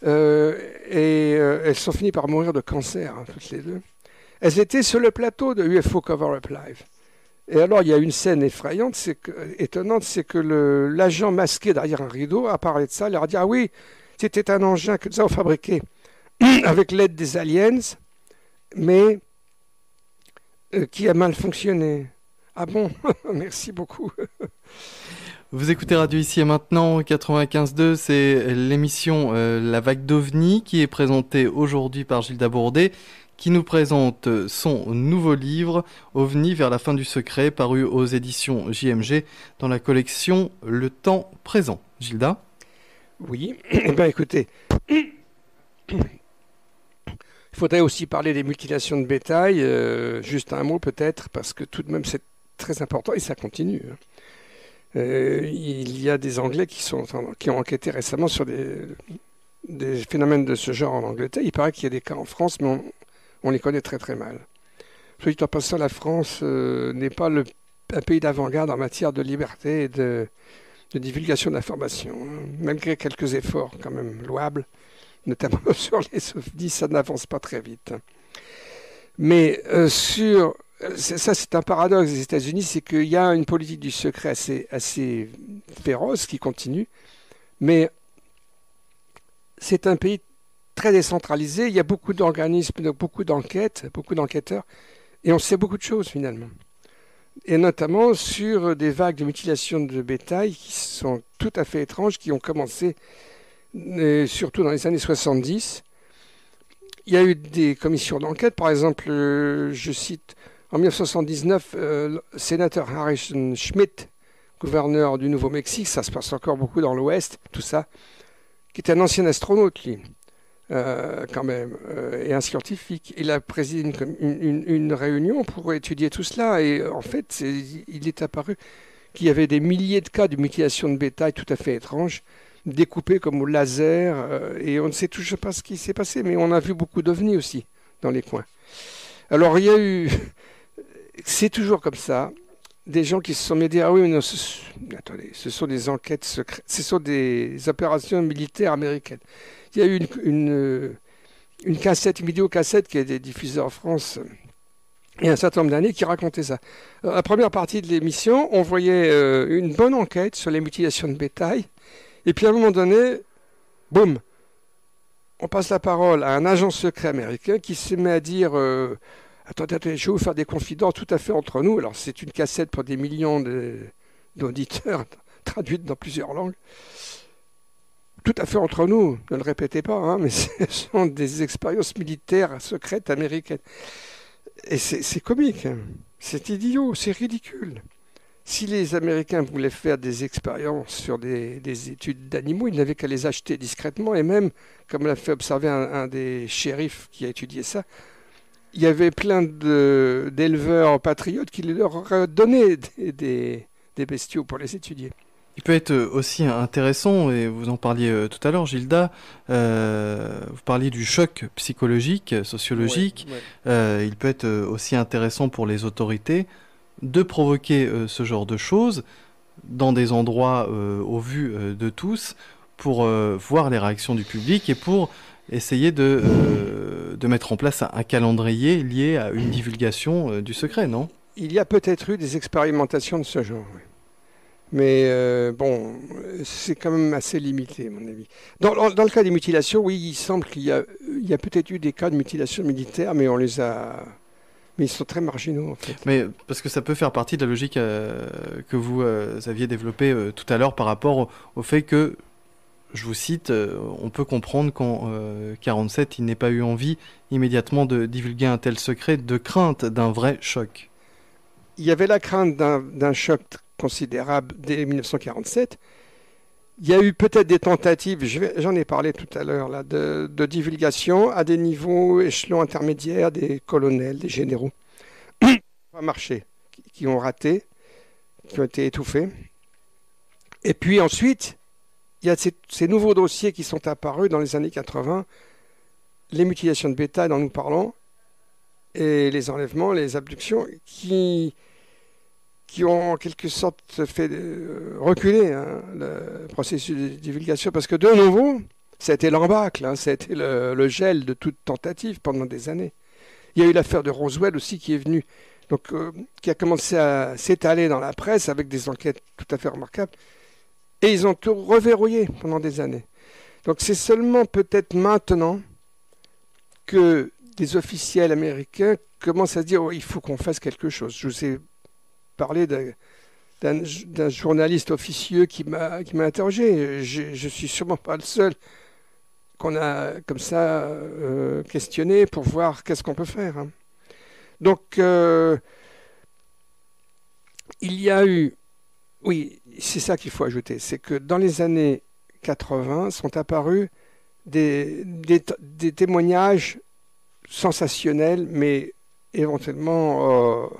[SPEAKER 2] Elles sont finies par mourir de cancer, hein, toutes les deux. Elles étaient sur le plateau de UFO Cover-Up Live. Et alors, il y a une scène effrayante, étonnante, c'est que l'agent masqué derrière un rideau a parlé de ça. Il leur a dit « Ah oui, c'était un engin que nous avons fabriqué avec l'aide des aliens, mais qui a mal fonctionné. » Ah bon. Merci beaucoup.
[SPEAKER 1] Vous écoutez Radio Ici et Maintenant 95.2, c'est l'émission La Vague d'OVNI qui est présentée aujourd'hui par Gilda Bourdet, qui nous présente son nouveau livre OVNI vers la fin du secret, paru aux éditions JMG dans la collection Le Temps Présent. Gilda ?
[SPEAKER 2] Oui, eh bien écoutez, il faudrait aussi parler des mutilations de bétail, juste un mot peut-être, parce que tout de même c'est très important et ça continue. Il y a des Anglais qui ont enquêté récemment sur des phénomènes de ce genre en Angleterre. Il paraît qu'il y a des cas en France, mais on les connaît très très mal. Soit dit en passant, la France n'est pas un pays d'avant-garde en matière de liberté et de divulgation d'informations, hein. Malgré quelques efforts quand même louables, notamment sur les ovnis, ça n'avance pas très vite. Mais ça c'est un paradoxe des États-Unis, c'est qu'il y a une politique du secret assez féroce qui continue, mais c'est un pays très décentralisé, il y a beaucoup d'organismes, beaucoup d'enquêtes, beaucoup d'enquêteurs, et on sait beaucoup de choses finalement. Et notamment sur des vagues de mutilation de bétail qui sont tout à fait étranges, qui ont commencé surtout dans les années 70. Il y a eu des commissions d'enquête, par exemple, je cite, en 1979, sénateur Harrison Schmitt, gouverneur du Nouveau-Mexique, ça se passe encore beaucoup dans l'Ouest, tout ça, qui était un ancien astronaute, lui. Quand même, et un scientifique. Il a présidé une réunion pour étudier tout cela, et en fait, il est apparu qu'il y avait des milliers de cas de mutilation de bétail tout à fait étranges, découpés comme au laser, et on ne sait toujours pas ce qui s'est passé, mais on a vu beaucoup d'ovnis aussi dans les coins. Alors, il y a eu... C'est toujours comme ça. Des gens qui se sont dit, ah oui, mais non, attendez, ce sont des enquêtes secrètes, ce sont des opérations militaires américaines. Il y a eu une cassette, une vidéocassette qui a été diffusée en France il y a un certain nombre d'années qui racontait ça. La première partie de l'émission, on voyait une bonne enquête sur les mutilations de bétail, et puis à un moment donné, boum, on passe la parole à un agent secret américain qui se met à dire... Attendez, je vais vous faire des confidences tout à fait entre nous. Alors, c'est une cassette pour des millions d'auditeurs, traduite dans plusieurs langues. Tout à fait entre nous, ne le répétez pas, hein, mais ce sont des expériences militaires secrètes américaines. Et c'est comique, hein. C'est idiot, c'est ridicule. Si les Américains voulaient faire des expériences sur des études d'animaux, ils n'avaient qu'à les acheter discrètement. Et même, comme l'a fait observer un des shérifs qui a étudié ça, il y avait plein d'éleveurs patriotes qui leur auraient donné des bestiaux pour les étudier.
[SPEAKER 1] Il peut être aussi intéressant, et vous en parliez tout à l'heure, Gilda, vous parliez du choc psychologique, sociologique. Il peut être aussi intéressant pour les autorités de provoquer ce genre de choses dans des endroits au vu de tous pour voir les réactions du public et pour essayer de mettre en place un calendrier lié à une divulgation du secret, non?
[SPEAKER 2] Il y a peut-être eu des expérimentations de ce genre, oui. Mais bon, c'est quand même assez limité, à mon avis. Dans le cas des mutilations, oui, il semble qu'il y a peut-être eu des cas de mutilation militaire, mais on les a... Mais ils sont très marginaux, en fait.
[SPEAKER 1] Mais parce que ça peut faire partie de la logique que vous aviez développée tout à l'heure par rapport au fait que, je vous cite, on peut comprendre qu'en 47, il n'ait pas eu envie immédiatement de divulguer un tel secret de crainte d'un vrai choc.
[SPEAKER 2] Il y avait la crainte d'un choc considérable dès 1947. Il y a eu peut-être des tentatives, j'en ai parlé tout à l'heure, là, de divulgation à des niveaux, échelons intermédiaires, des colonels, des généraux. Ça n'a pas marché, qui ont raté, qui ont été étouffés. Et puis ensuite, il y a ces nouveaux dossiers qui sont apparus dans les années 80, les mutilations de bétail dont nous parlons, et les enlèvements, les abductions, qui ont en quelque sorte fait reculer le processus de divulgation, parce que de nouveau, ça a été l'embâcle, ça a été le gel de toute tentative pendant des années. Il y a eu l'affaire de Roswell aussi qui est venue, donc qui a commencé à s'étaler dans la presse avec des enquêtes tout à fait remarquables, et ils ont tout reverrouillé pendant des années. Donc c'est seulement peut-être maintenant que des officiels américains commencent à se dire il faut qu'on fasse quelque chose. Je vous ai parler d'un journaliste officieux qui m'a interrogé. Je suis sûrement pas le seul qu'on a comme ça questionné pour voir qu'est-ce qu'on peut faire. Donc, il y a eu... Oui, c'est ça qu'il faut ajouter. C'est que dans les années 80 sont apparus des témoignages sensationnels, mais éventuellement...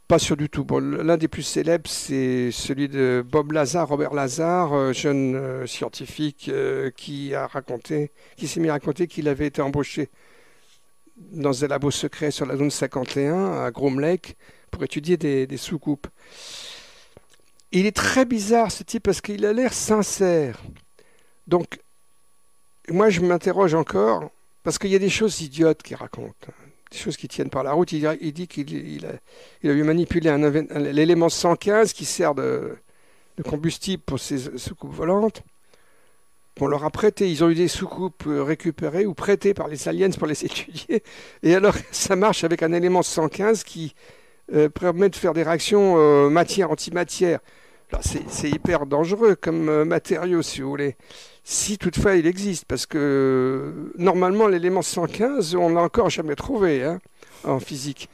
[SPEAKER 2] pas sûr du tout. Bon, l'un des plus célèbres, c'est celui de Bob Lazar, Robert Lazar, jeune scientifique qui s'est mis à raconter qu'il avait été embauché dans un labo secret sur la zone 51 à Groom Lake pour étudier des soucoupes. Il est très bizarre ce type parce qu'il a l'air sincère. Donc, moi je m'interroge encore parce qu'il y a des choses idiotes qu'il raconte. Des choses qui tiennent par la route. Il dit qu'il a eu manipulé l'élément 115 qui sert de combustible pour ces soucoupes volantes. On leur a prêté, ils ont eu des soucoupes récupérées ou prêtées par les aliens pour les étudier. Et alors, ça marche avec un élément 115 qui permet de faire des réactions matière-antimatière. C'est hyper dangereux comme matériau, si vous voulez. Si toutefois il existe, parce que normalement l'élément 115, on l'a encore jamais trouvé en physique.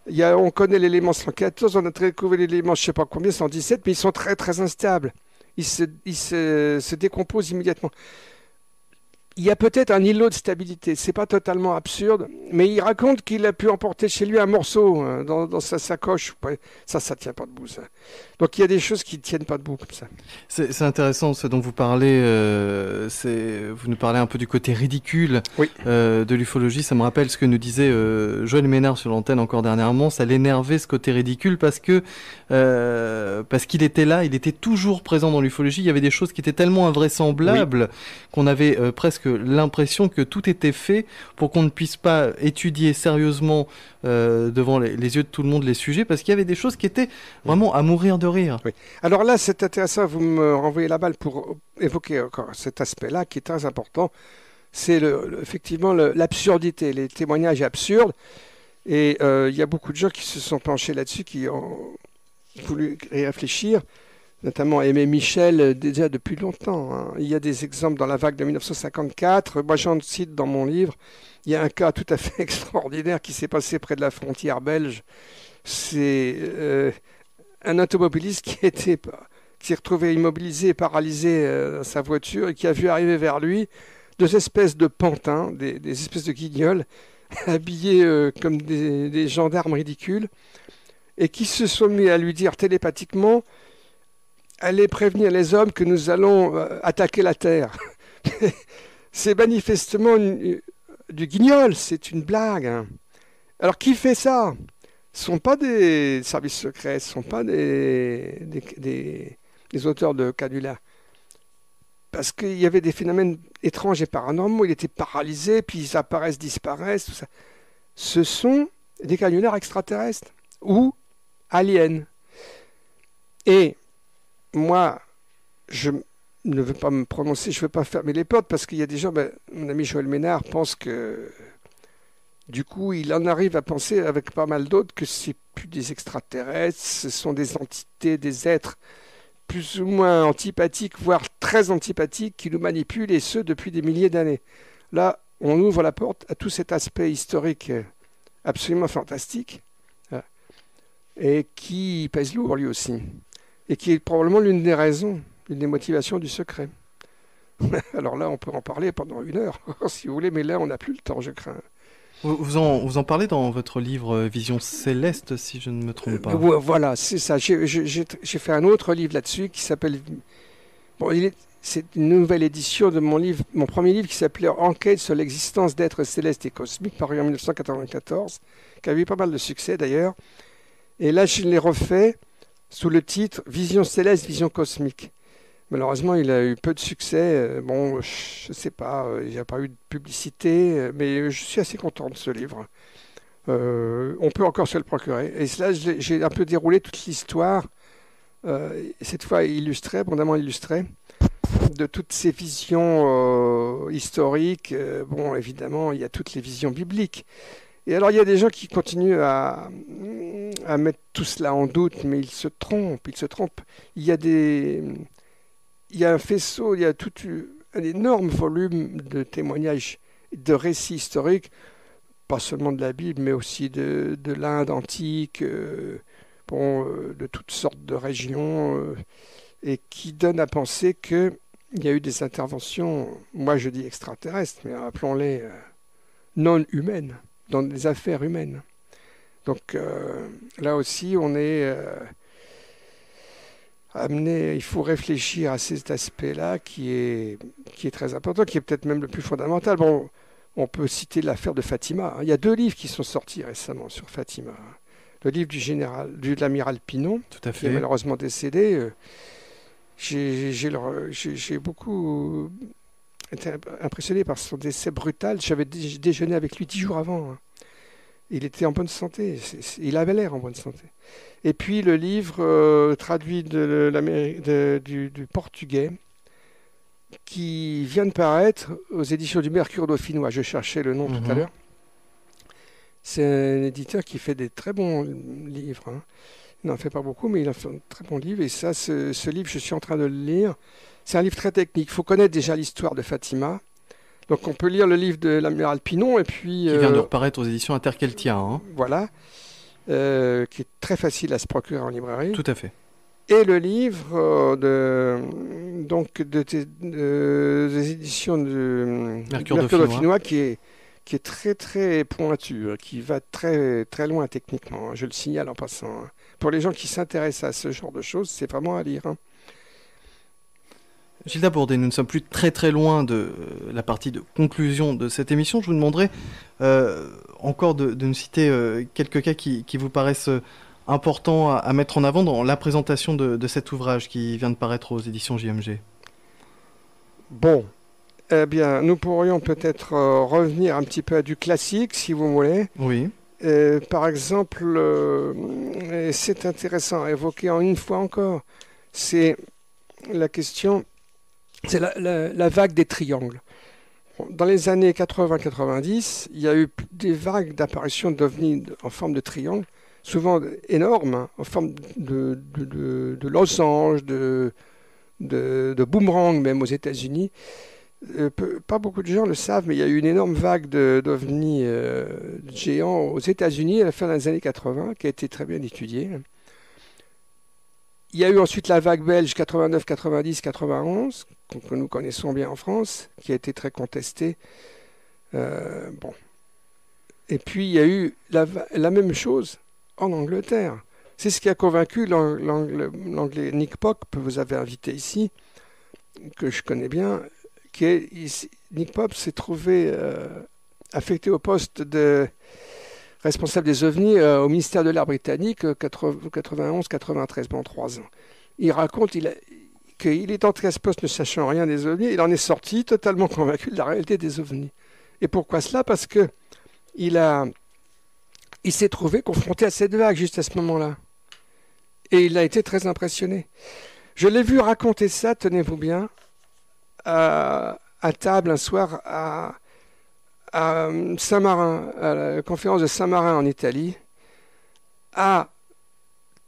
[SPEAKER 2] On connaît l'élément 114, on a trouvé l'élément je ne sais pas combien, 117, mais ils sont très très instables. Ils se décomposent immédiatement. Il y a peut-être un îlot de stabilité, c'est pas totalement absurde, mais il raconte qu'il a pu emporter chez lui un morceau dans sa sacoche. Ça tient pas debout, ça. Donc il y a des choses qui tiennent pas debout comme ça.
[SPEAKER 1] C'est intéressant ce dont vous parlez. Vous nous parlez un peu du côté ridicule de l'ufologie. Ça me rappelle ce que nous disait Joël Ménard sur l'antenne encore dernièrement. Ça l'énervait ce côté ridicule parce qu'il était là, il était toujours présent dans l'ufologie. Il y avait des choses qui étaient tellement invraisemblables qu'on avait presque l'impression que tout était fait pour qu'on ne puisse pas étudier sérieusement devant les yeux de tout le monde les sujets, parce qu'il y avait des choses qui étaient vraiment à mourir de rire.
[SPEAKER 2] Oui. Alors là, c'est intéressant, vous me renvoyez la balle pour évoquer encore cet aspect-là qui est très important. C'est effectivement l'absurdité, les témoignages absurdes. Et il y a beaucoup de gens qui se sont penchés là-dessus, qui ont voulu y réfléchir, notamment Aimé Michel, déjà depuis longtemps. Il y a des exemples dans la vague de 1954. Moi, j'en cite dans mon livre. Il y a un cas tout à fait extraordinaire qui s'est passé près de la frontière belge. C'est un automobiliste qui s'est retrouvé immobilisé et paralysé dans sa voiture et qui a vu arriver vers lui deux espèces de pantins, des espèces de guignols, habillés comme des gendarmes ridicules, et qui se sont mis à lui dire télépathiquement allez prévenir les hommes que nous allons attaquer la Terre. C'est manifestement du guignol, c'est une blague. Hein. Alors qui fait ça? Ce ne sont pas des services secrets, ce ne sont pas des auteurs de canulars. Parce qu'il y avait des phénomènes étranges et paranormaux, il était paralysé, puis ils apparaissent, disparaissent, tout ça. Ce sont des canulars extraterrestres ou aliens. Et moi, je ne veux pas me prononcer, je ne veux pas fermer les portes, parce qu'il y a des gens, mon ami Joël Ménard pense que, du coup, il en arrive à penser avec pas mal d'autres que c'est plus des extraterrestres, ce sont des entités, des êtres plus ou moins antipathiques, voire très antipathiques, qui nous manipulent, et ce, depuis des milliers d'années. Là, on ouvre la porte à tout cet aspect historique absolument fantastique, et qui pèse lourd lui aussi, et qui est probablement l'une des raisons, l'une des motivations du secret. Alors là, on peut en parler pendant 1 heure, si vous voulez, mais là, on n'a plus le temps, je crains.
[SPEAKER 1] Vous en parlez dans votre livre Vision Céleste, si je ne me trompe pas.
[SPEAKER 2] Voilà, c'est ça. J'ai fait un autre livre là-dessus qui s'appelle... Bon, c'est une nouvelle édition de mon premier livre qui s'appelait Enquête sur l'existence d'êtres célestes et cosmiques, paru en 1994, qui a eu pas mal de succès d'ailleurs. Et là, je l'ai refait sous le titre Vision céleste, vision cosmique. Malheureusement, il a eu peu de succès. Bon, je ne sais pas, il n'y a pas eu de publicité, mais je suis assez content de ce livre. On peut encore se le procurer. Et là, j'ai un peu déroulé toute l'histoire, cette fois illustrée, abondamment illustrée, de toutes ces visions historiques. Bon, évidemment, il y a toutes les visions bibliques. Et alors, il y a des gens qui continuent à mettre tout cela en doute, mais ils se trompent, Il y a un faisceau, il y a tout un énorme volume de témoignages, de récits historiques, pas seulement de la Bible, mais aussi de l'Inde antique, de toutes sortes de régions, et qui donnent à penser qu'il y a eu des interventions, moi je dis extraterrestres, mais appelons-les non humaines, dans des affaires humaines. Donc là aussi, on est... il faut réfléchir à cet aspect-là qui est très important, qui est peut-être même le plus fondamental. Bon, on peut citer l'affaire de Fatima. Il y a 2 livres qui sont sortis récemment sur Fatima. Le livre de l'amiral Pinon,
[SPEAKER 1] Tout à
[SPEAKER 2] qui
[SPEAKER 1] fait.
[SPEAKER 2] est malheureusement décédé. J'ai beaucoup été impressionné par son décès brutal. J'avais déjeuné avec lui 10 jours avant. Hein. Il était en bonne santé. Il avait l'air en bonne santé. Et puis le livre traduit du portugais qui vient de paraître aux éditions du Mercure dauphinois. Je cherchais le nom tout à l'heure. C'est un éditeur qui fait des très bons livres. Hein. Il n'en fait pas beaucoup, mais il a fait un très bon livre. Et ça, ce livre, je suis en train de le lire. C'est un livre très technique. Il faut connaître déjà l'histoire de Fatima. Donc on peut lire le livre de l'amiral Pinon et puis...
[SPEAKER 1] Qui vient de reparaître aux éditions Interkeltia. Hein.
[SPEAKER 2] Voilà. Qui est très facile à se procurer en librairie.
[SPEAKER 1] Tout à fait.
[SPEAKER 2] Et le livre des éditions de
[SPEAKER 1] Mercure
[SPEAKER 2] dauphinois qui est très très pointu, qui va très très loin techniquement. Je le signale en passant. Hein. Pour les gens qui s'intéressent à ce genre de choses, c'est vraiment à lire. Hein.
[SPEAKER 1] Gilda Bourdet, nous ne sommes plus très très loin de la partie de conclusion de cette émission. Je vous demanderai encore de nous citer quelques cas qui vous paraissent importants à mettre en avant dans la présentation de cet ouvrage qui vient de paraître aux éditions JMG.
[SPEAKER 2] Bon, eh bien, nous pourrions peut-être revenir un petit peu à du classique, si vous voulez.
[SPEAKER 1] Oui.
[SPEAKER 2] Par exemple, c'est intéressant à évoquer en une fois encore, c'est la question... C'est la vague des triangles. Dans les années 80-90, il y a eu des vagues d'apparition d'ovnis en forme de triangle, souvent énormes, hein, en forme de losange, de boomerang même aux États-Unis. Pas beaucoup de gens le savent, mais il y a eu une énorme vague d'ovnis géants aux États-Unis à la fin des années 80, qui a été très bien étudiée. Il y a eu ensuite la vague belge 89, 90, 91, que nous connaissons bien en France, qui a été très contestée. Bon. Et puis il y a eu la même chose en Angleterre. C'est ce qui a convaincu l'anglais Nick Pope, que vous avez invité ici, que je connais bien. Nick Pope s'est trouvé affecté au poste de responsable des ovnis au ministère de l'Air britannique 91-93, pendant 3 ans. Il raconte qu'il est entré à ce poste ne sachant rien des ovnis, il en est sorti totalement convaincu de la réalité des ovnis. Et pourquoi cela? Parce que il s'est trouvé confronté à cette vague juste à ce moment-là. Et il a été très impressionné. Je l'ai vu raconter ça, tenez-vous bien, à table un soir à Saint-Marin, à la conférence de Saint-Marin en Italie,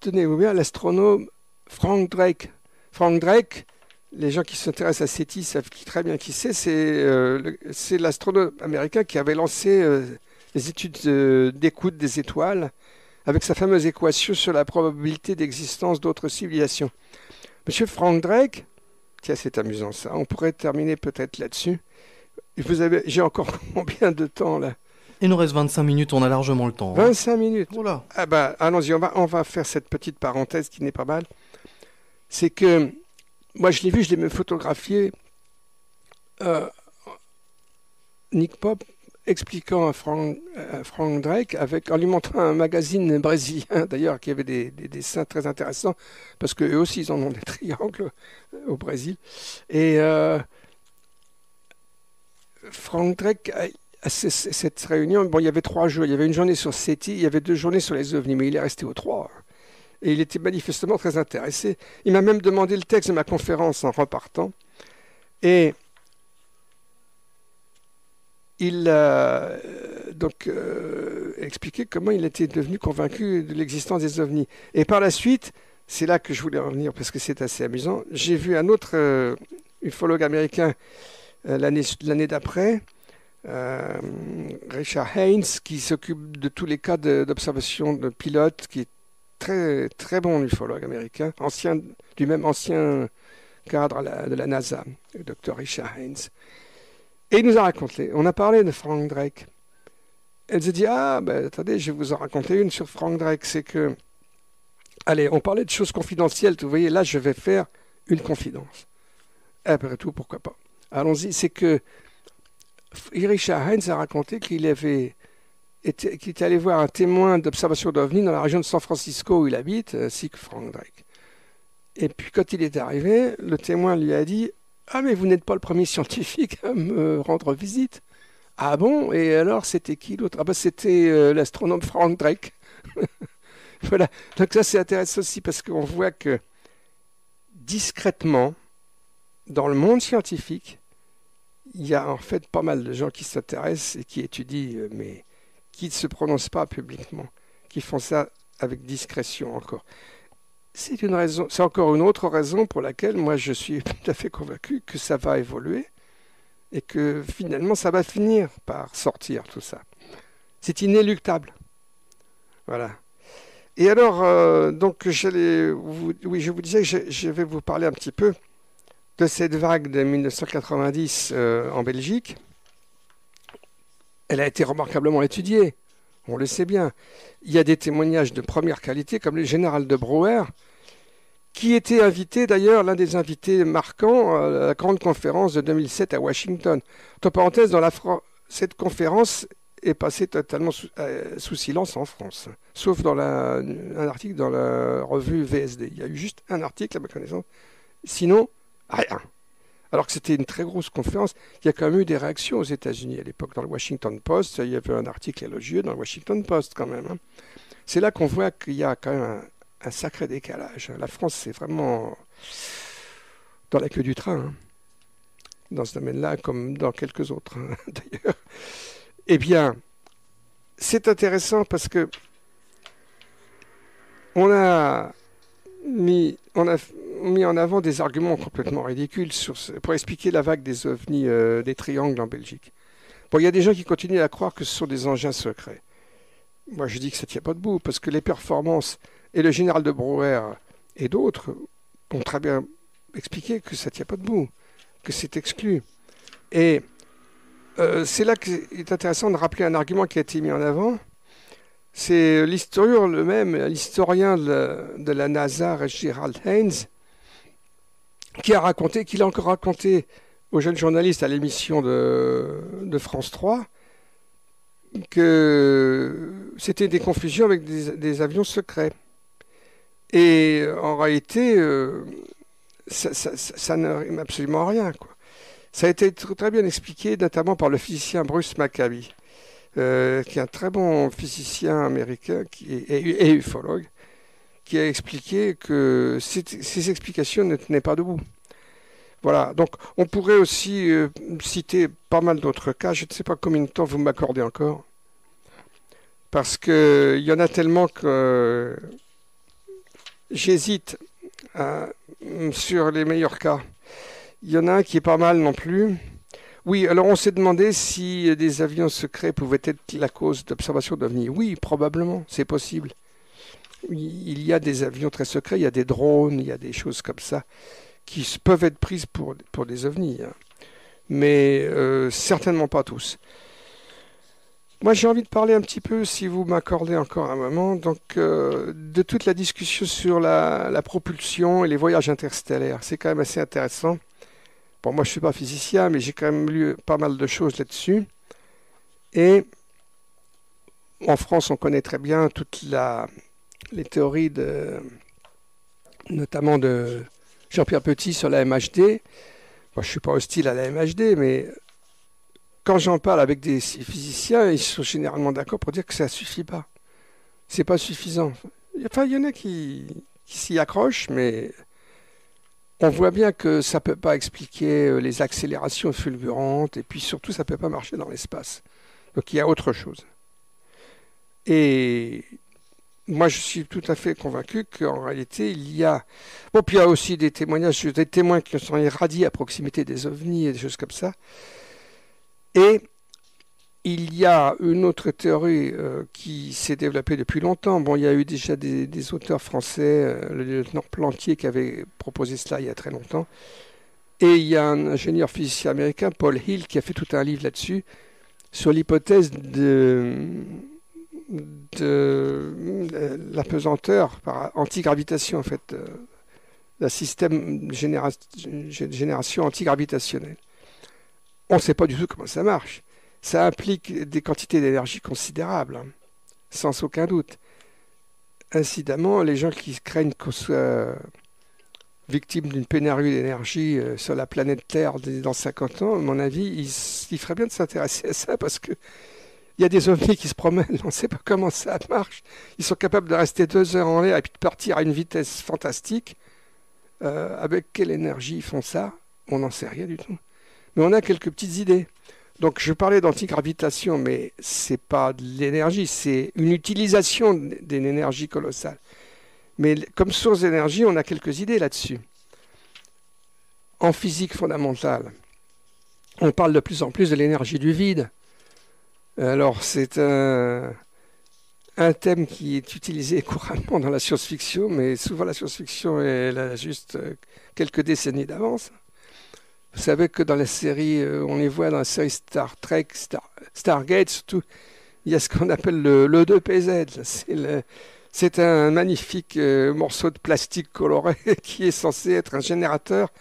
[SPEAKER 2] tenez-vous bien, l'astronome Frank Drake. Frank Drake, les gens qui s'intéressent à SETI savent très bien qui c'est. C'est l'astronome américain qui avait lancé les études d'écoute des étoiles avec sa fameuse équation sur la probabilité d'existence d'autres civilisations. Monsieur Frank Drake, tiens, c'est amusant ça, on pourrait terminer peut-être là-dessus. J'ai encore combien de temps là?
[SPEAKER 1] Il nous reste 25 minutes, on a largement le temps.
[SPEAKER 2] 25 minutes.
[SPEAKER 1] Voilà.
[SPEAKER 2] Ah bah, allons-y, on va faire cette petite parenthèse qui n'est pas mal. C'est que, moi je l'ai vu, je l'ai même photographié, Nick Pope expliquant à Frank Drake, en lui montrant un magazine brésilien, d'ailleurs, qui avait des dessins très intéressants, parce qu'eux aussi, ils en ont des triangles au Brésil. Et Frank Drake, à cette réunion, bon, il y avait 3 jours. Il y avait une journée sur SETI, il y avait 2 journées sur les ovnis, mais il est resté aux 3. Et il était manifestement très intéressé. Il m'a même demandé le texte de ma conférence en repartant. Et il a donc expliqué comment il était devenu convaincu de l'existence des ovnis. Et par la suite, c'est là que je voulais revenir parce que c'est assez amusant. J'ai vu un autre ufologue américain l'année d'après, Richard Haynes, qui s'occupe de tous les cas d'observation de pilotes, qui est très, très bon ufologue américain, lui-même ancien cadre de la NASA, le Dr. Richard Haynes. Et il nous a raconté, on a parlé de Frank Drake. Elle s'est dit, attendez, je vais vous en raconter une sur Frank Drake, c'est que, allez, on parlait de choses confidentielles, vous voyez, là je vais faire une confidence. Après tout, pourquoi pas. Allons-y, c'est que Richard Haynes a raconté qu'il était allé voir un témoin d'observation d'OVNI dans la région de San Francisco où il habite, ainsi que Frank Drake. Et puis quand il est arrivé, le témoin lui a dit « Ah mais vous n'êtes pas le premier scientifique à me rendre visite. » Ah bon? Et alors c'était qui l'autre? Ah ben c'était l'astronome Frank Drake. Voilà, donc ça c'est intéressant aussi parce qu'on voit que discrètement, dans le monde scientifique, il y a en fait pas mal de gens qui s'intéressent et qui étudient, mais qui ne se prononcent pas publiquement, qui font ça avec discrétion encore. C'est encore une autre raison pour laquelle moi je suis tout à fait convaincu que ça va évoluer et que finalement ça va finir par sortir tout ça. C'est inéluctable. Voilà. Et alors, donc je vous disais que je vais vous parler un petit peu de cette vague de 1990 en Belgique. Elle a été remarquablement étudiée, on le sait bien. Il y a des témoignages de première qualité, comme le général de Brouwer, qui était invité, d'ailleurs, l'un des invités marquants à la grande conférence de 2007 à Washington. Entre parenthèses, cette conférence est passée totalement sous silence en France, sauf dans un article dans la revue VSD. Il y a eu juste un article, à ma connaissance. Sinon, rien. Alors que c'était une très grosse conférence. Il y a quand même eu des réactions aux États-Unis à l'époque. Dans le Washington Post, il y avait un article élogieux dans le Washington Post quand même. C'est là qu'on voit qu'il y a quand même un sacré décalage. La France, c'est vraiment dans la queue du train. Dans ce domaine-là, comme dans quelques autres, d'ailleurs. Eh bien, c'est intéressant parce que on a mis en avant des arguments complètement ridicules pour expliquer la vague des ovnis, des triangles en Belgique. Bon, il y a des gens qui continuent à croire que ce sont des engins secrets. Moi, je dis que ça ne tient pas debout, parce que les performances, et le général de Brouwer et d'autres ont très bien expliqué que ça ne tient pas debout, que c'est exclu. Et c'est là qu'il est intéressant de rappeler un argument qui a été mis en avant, C'est l'historien de la NASA, Gerald Haynes, qui a raconté, qu'il a encore raconté aux jeunes journalistes à l'émission de France 3, que c'était des confusions avec des avions secrets. Et en réalité, ça ne rime absolument à rien, quoi. Ça a été très bien expliqué, notamment par le physicien Bruce Maccabee, qui est un très bon physicien américain et ufologue, qui a expliqué que ces explications ne tenaient pas debout. Voilà, donc on pourrait aussi citer pas mal d'autres cas. Je ne sais pas combien de temps vous m'accordez encore, parce qu'il y en a tellement que j'hésite sur les meilleurs cas. Il y en a un qui est pas mal non plus. Oui, alors on s'est demandé si des avions secrets pouvaient être la cause d'observation d'OVNI. Oui, probablement, c'est possible. Il y a des avions très secrets, il y a des drones, il y a des choses comme ça qui peuvent être prises pour des ovnis, hein. Mais certainement pas tous. Moi, j'ai envie de parler un petit peu, si vous m'accordez encore un moment, donc, de toute la discussion sur la propulsion et les voyages interstellaires. C'est quand même assez intéressant. Bon, moi, je ne suis pas physicien, mais j'ai quand même lu pas mal de choses là-dessus. Et en France, on connaît très bien toutes les théories notamment de Jean-Pierre Petit sur la MHD. Moi, je ne suis pas hostile à la MHD, mais quand j'en parle avec des physiciens, ils sont généralement d'accord pour dire que ça ne suffit pas. C'est pas suffisant. Enfin, il y en a qui s'y accrochent, mais on voit bien que ça ne peut pas expliquer les accélérations fulgurantes, et puis surtout, ça ne peut pas marcher dans l'espace. Donc, il y a autre chose. Et moi, je suis tout à fait convaincu qu'en réalité, il y a... Bon, puis il y a aussi des témoignages, des témoins qui sont irradiés à proximité des ovnis et des choses comme ça. Et il y a une autre théorie qui s'est développée depuis longtemps. Bon, il y a eu déjà des auteurs français, le lieutenant Plantier qui avait proposé cela il y a très longtemps. Et il y a un ingénieur physicien américain, Paul Hill, qui a fait tout un livre là-dessus, sur l'hypothèse de l'apesanteur par antigravitation, en fait, d'un système génération antigravitationnelle. On ne sait pas du tout comment ça marche. Ça implique des quantités d'énergie considérables, hein, sans aucun doute. Incidemment, les gens qui craignent qu'on soit victime d'une pénurie d'énergie sur la planète Terre dans 50 ans, à mon avis, il ferait bien de s'intéresser à ça, parce que il y a des ovnis qui se promènent, on ne sait pas comment ça marche. Ils sont capables de rester 2 heures en l'air et puis de partir à une vitesse fantastique. Avec quelle énergie ils font ça? On n'en sait rien du tout. Mais on a quelques petites idées. Donc je parlais d'antigravitation, mais ce n'est pas de l'énergie, c'est une utilisation d'une énergie colossale. Mais comme source d'énergie, on a quelques idées là-dessus. En physique fondamentale, on parle de plus en plus de l'énergie du vide. Alors c'est un thème qui est utilisé couramment dans la science-fiction, mais souvent la science-fiction elle a juste quelques décennies d'avance. Vous savez que dans la série, on les voit dans la série Star Trek, Stargate surtout, il y a ce qu'on appelle le 2PZ. C'est un magnifique morceau de plastique coloré qui est censé être un générateur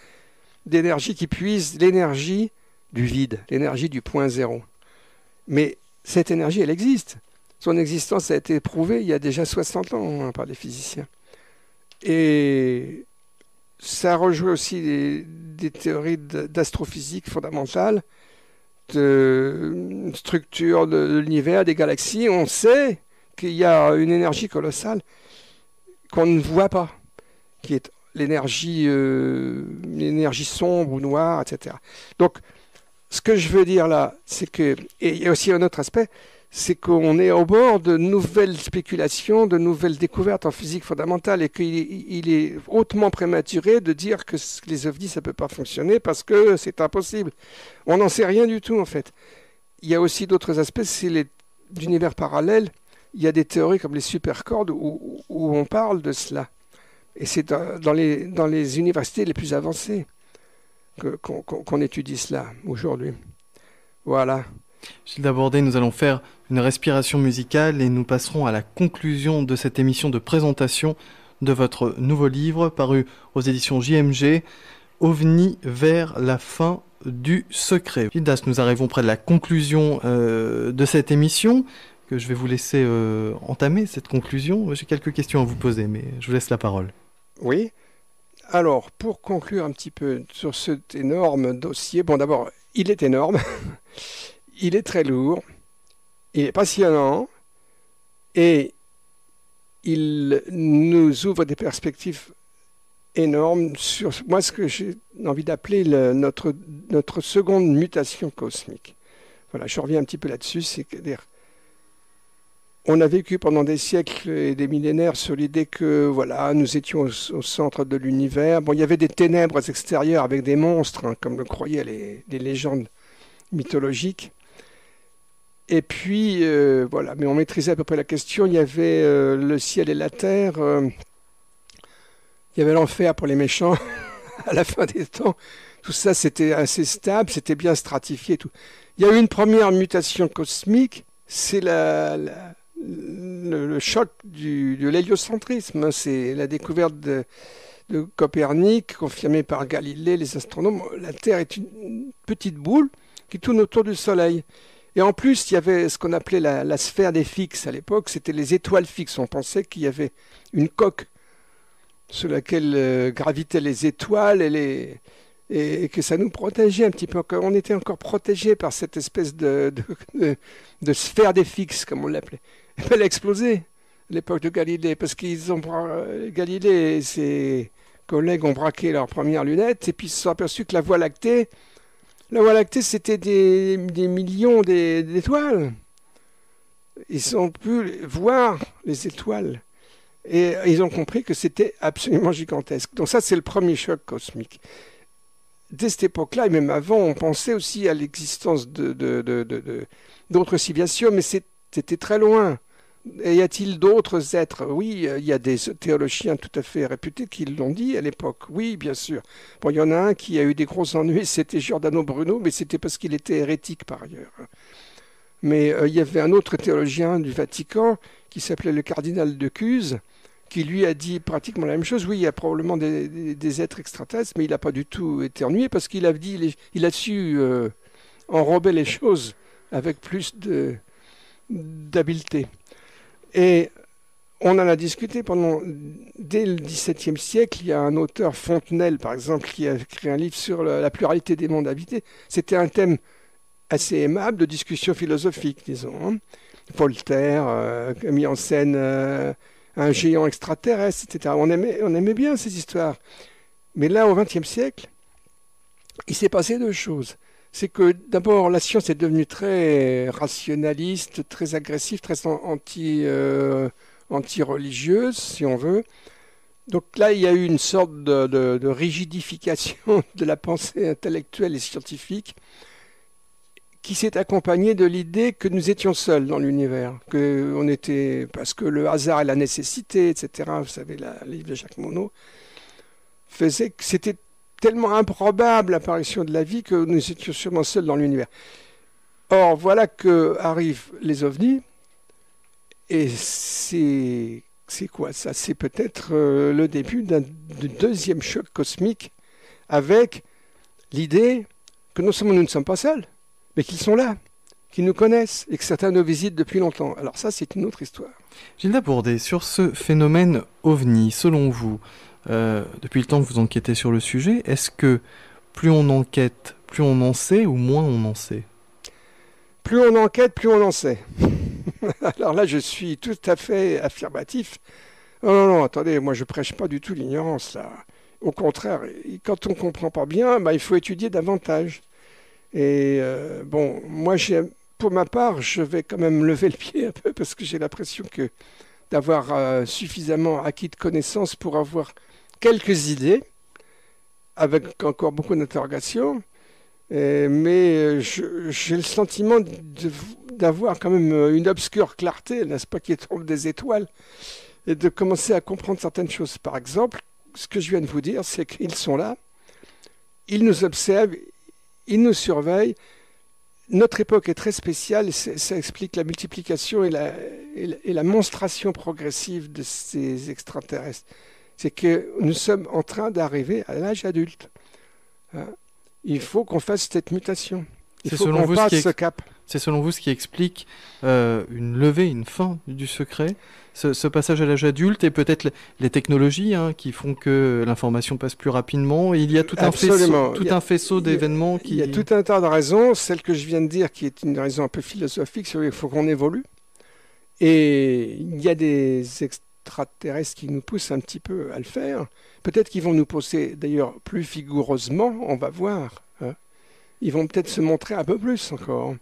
[SPEAKER 2] d'énergie qui puise l'énergie du vide, l'énergie du point zéro. Mais cette énergie, elle existe. Son existence a été prouvée il y a déjà 60 ans, hein, par les physiciens. Et ça rejoint aussi des théories d'astrophysique fondamentale, de structure de l'univers, des galaxies. On sait qu'il y a une énergie colossale qu'on ne voit pas, qui est l'énergie sombre ou noire, etc. Donc, ce que je veux dire là, c'est que, et il y a aussi un autre aspect, c'est qu'on est au bord de nouvelles spéculations, de nouvelles découvertes en physique fondamentale, et qu'il est hautement prématuré de dire que les ovnis, ça ne peut pas fonctionner parce que c'est impossible. On n'en sait rien du tout, en fait. Il y a aussi d'autres aspects, c'est l'univers parallèle. Il y a des théories comme les supercordes où on parle de cela. Et c'est dans les universités les plus avancées qu'on étudie cela aujourd'hui. Voilà.
[SPEAKER 1] Gilles Dabordé, nous allons faire une respiration musicale et nous passerons à la conclusion de cette émission de présentation de votre nouveau livre paru aux éditions JMG, OVNI vers la fin du secret. Gildas, nous arrivons près de la conclusion de cette émission, que je vais vous laisser entamer cette conclusion. J'ai quelques questions à vous poser, mais je vous laisse la parole.
[SPEAKER 2] Oui. Alors, pour conclure un petit peu sur cet énorme dossier, bon d'abord, il est énorme, il est très lourd, il est passionnant, et il nous ouvre des perspectives énormes sur moi ce que j'ai envie d'appeler notre seconde mutation cosmique. Voilà, je reviens un petit peu là-dessus, c'est-à-dire on a vécu pendant des siècles et des millénaires sur l'idée que voilà, nous étions au centre de l'univers. Bon, il y avait des ténèbres extérieures avec des monstres, hein, comme le croyaient les légendes mythologiques. Et puis, voilà, mais on maîtrisait à peu près la question. Il y avait le ciel et la terre. Il y avait l'enfer pour les méchants à la fin des temps. Tout ça, c'était assez stable, c'était bien stratifié. Tout. Il y a eu une première mutation cosmique, c'est le choc de l'héliocentrisme. C'est la découverte de Copernic, confirmée par Galilée, les astronomes. La Terre est une petite boule qui tourne autour du Soleil. Et en plus, il y avait ce qu'on appelait la sphère des fixes à l'époque, c'était les étoiles fixes. On pensait qu'il y avait une coque sur laquelle gravitaient les étoiles et que ça nous protégeait un petit peu. On était encore protégé par cette espèce de sphère des fixes, comme on l'appelait. Elle a explosé à l'époque de Galilée, parce Galilée et ses collègues ont braqué leurs premières lunettes, et puis ils se sont aperçus que la Voie lactée, c'était des millions d'étoiles. Ils ont pu voir les étoiles. Et ils ont compris que c'était absolument gigantesque. Donc ça, c'est le premier choc cosmique. Dès cette époque-là, et même avant, on pensait aussi à l'existence d'autres civilisations, mais c'était très loin. Et y a-t-il d'autres êtres? Oui, il y a des théologiens tout à fait réputés qui l'ont dit à l'époque. Oui, bien sûr. Bon, il y en a un qui a eu des gros ennuis, c'était Giordano Bruno, mais c'était parce qu'il était hérétique par ailleurs. Mais il y avait un autre théologien du Vatican qui s'appelait le cardinal de Cuse, qui lui a dit pratiquement la même chose. Oui, il y a probablement des êtres extraterrestres, mais il n'a pas du tout été ennuyé parce qu'il a su enrober les choses avec plus d'habileté. Et on en a discuté dès le XVIIe siècle. Il y a un auteur, Fontenelle par exemple, qui a écrit un livre sur la pluralité des mondes habités. C'était un thème assez aimable de discussion philosophique, disons. Hein. Voltaire a mis en scène un géant extraterrestre, etc. On aimait bien ces histoires. Mais là, au XXe siècle, il s'est passé deux choses. C'est que d'abord, la science est devenue très rationaliste, très agressive, très anti-religieuse, si on veut. Donc là, il y a eu une sorte de rigidification de la pensée intellectuelle et scientifique qui s'est accompagnée de l'idée que nous étions seuls dans l'univers, parce que le hasard et la nécessité, etc., vous savez, le livre de Jacques Monod, faisait que c'était tellement improbable l'apparition de la vie que nous étions sûrement seuls dans l'univers. Or, voilà que arrivent les ovnis, et c'est quoi ça? C'est peut-être le début d'un deuxième choc cosmique avec l'idée que non seulement nous ne sommes pas seuls, mais qu'ils sont là, qu'ils nous connaissent et que certains nous visitent depuis longtemps. Alors ça, c'est une autre histoire.
[SPEAKER 1] Gilles Dabordé, sur ce phénomène OVNI, selon vous, depuis le temps que vous enquêtez sur le sujet, est-ce que plus on enquête, plus on en sait ou moins on en sait?
[SPEAKER 2] Plus on enquête, plus on en sait. Alors là, je suis tout à fait affirmatif. Non, attendez, moi je prêche pas du tout l'ignorance, là. Au contraire, quand on ne comprend pas bien, il faut étudier davantage. Et bon, moi, pour ma part, je vais quand même lever le pied un peu parce que j'ai l'impression d'avoir suffisamment acquis de connaissances pour avoir quelques idées, avec encore beaucoup d'interrogations. Mais j'ai le sentiment d'avoir quand même une obscure clarté, n'est-ce pas, qui tombe des étoiles, et de commencer à comprendre certaines choses. Par exemple, ce que je viens de vous dire, c'est qu'ils sont là, ils nous observent, ils nous surveillent. notre époque est très spéciale, ça explique la multiplication et la monstration progressive de ces extraterrestres. C'est que nous sommes en train d'arriver à l'âge adulte. Hein. Il faut qu'on fasse cette mutation. Il faut qu'on passe ce cap.
[SPEAKER 1] C'est selon vous ce qui explique une levée, une fin du secret, ce passage à l'âge adulte et peut-être les technologies qui font que l'information passe plus rapidement. Et il y a tout un faisceau d'événements qui...
[SPEAKER 2] Il y a tout un tas de raisons. Celle que je viens de dire qui est une raison un peu philosophique, il faut qu'on évolue. Et il y a des extraterrestres qui nous poussent un petit peu à le faire. Peut-être qu'ils vont nous pousser d'ailleurs plus vigoureusement, on va voir. Hein. Ils vont peut-être se montrer un peu plus encore.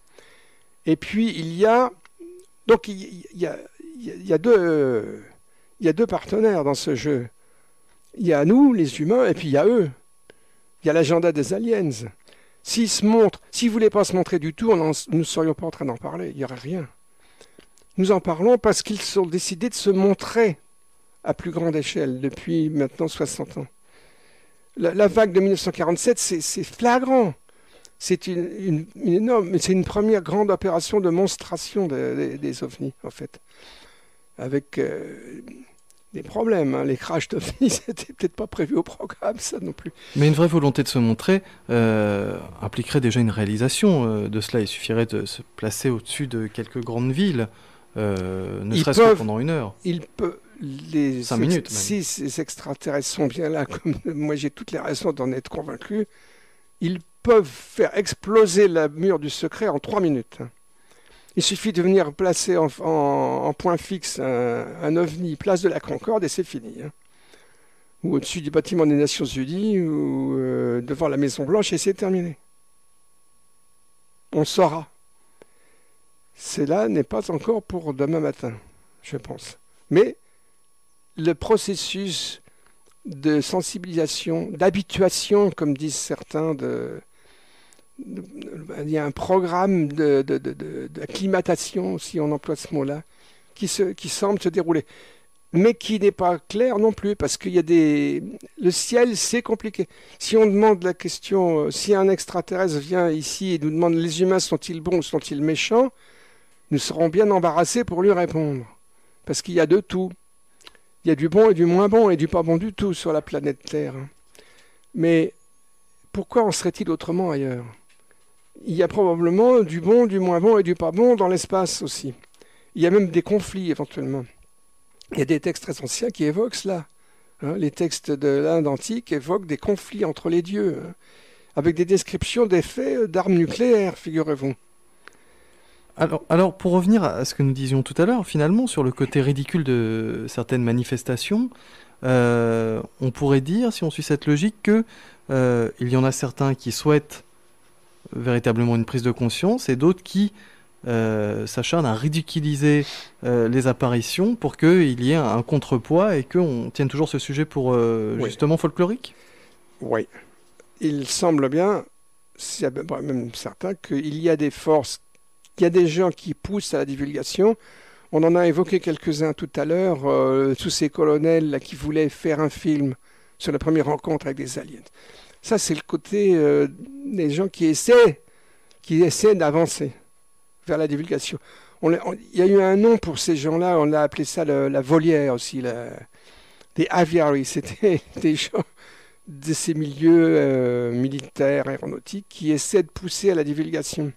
[SPEAKER 2] Et puis il y a deux partenaires dans ce jeu. Il y a nous, les humains, et puis il y a eux. Il y a l'agenda des aliens. S'ils se montrent, s'ils ne voulaient pas se montrer du tout, nous ne serions pas en train d'en parler. Il n'y aurait rien. Nous en parlons parce qu'ils ont décidé de se montrer à plus grande échelle depuis maintenant 60 ans. La vague de 1947, c'est flagrant. C'est une énorme, c'est une première grande opération de monstration des ovnis, en fait. Avec des problèmes. Hein. Les crashs d'ovnis, c'était peut-être pas prévu au programme, ça non plus.
[SPEAKER 1] Mais une vraie volonté de se montrer impliquerait déjà une réalisation de cela. Il suffirait de se placer au-dessus de quelques grandes villes, ne serait-ce que pendant une heure. 5 minutes même.
[SPEAKER 2] Si ces extraterrestres sont bien là, comme moi j'ai toutes les raisons d'en être convaincu, ils peuvent faire exploser le mur du secret en 3 minutes. Il suffit de venir placer en point fixe un ovni, place de la Concorde, et c'est fini. Hein. Ou au-dessus du bâtiment des Nations Unies, ou devant la Maison Blanche, et c'est terminé. On saura. Cela n'est pas encore pour demain matin, je pense. Mais le processus de sensibilisation, d'habituation, comme disent certains, il y a un programme d'acclimatation, si on emploie ce mot-là, qui semble se dérouler, mais qui n'est pas clair non plus, parce qu'il y a le ciel, c'est compliqué. Si on demande la question, si un extraterrestre vient ici et nous demande les humains sont-ils bons ou sont-ils méchants, nous serons bien embarrassés pour lui répondre, parce qu'il y a de tout. Il y a du bon et du moins bon et du pas bon du tout sur la planète Terre. Mais pourquoi en serait-il autrement ailleurs ? Il y a probablement du bon, du moins bon et du pas bon dans l'espace aussi. Il y a même des conflits éventuellement. Il y a des textes très anciens qui évoquent cela. Hein, les textes de l'Inde antique évoquent des conflits entre les dieux, avec des descriptions d'effets d'armes nucléaires, figurez-vous.
[SPEAKER 1] Alors, pour revenir à ce que nous disions tout à l'heure, finalement, sur le côté ridicule de certaines manifestations, on pourrait dire, si on suit cette logique, que il y en a certains qui souhaitent véritablement une prise de conscience et d'autres qui s'acharnent à ridiculiser les apparitions pour qu'il y ait un contrepoids et qu'on tienne toujours ce sujet pour justement folklorique.
[SPEAKER 2] Oui. Il semble bien, c'est même certain, qu'il y a des forces. Il y a des gens qui poussent à la divulgation. On en a évoqué quelques-uns tout à l'heure, tous ces colonels là, qui voulaient faire un film sur la première rencontre avec des aliens. Ça, c'est le côté des gens qui essaient d'avancer vers la divulgation. Il y a eu un nom pour ces gens-là, on a appelé ça la volière aussi, des aviaries. C'était des gens de ces milieux militaires, aéronautiques, qui essaient de pousser à la divulgation.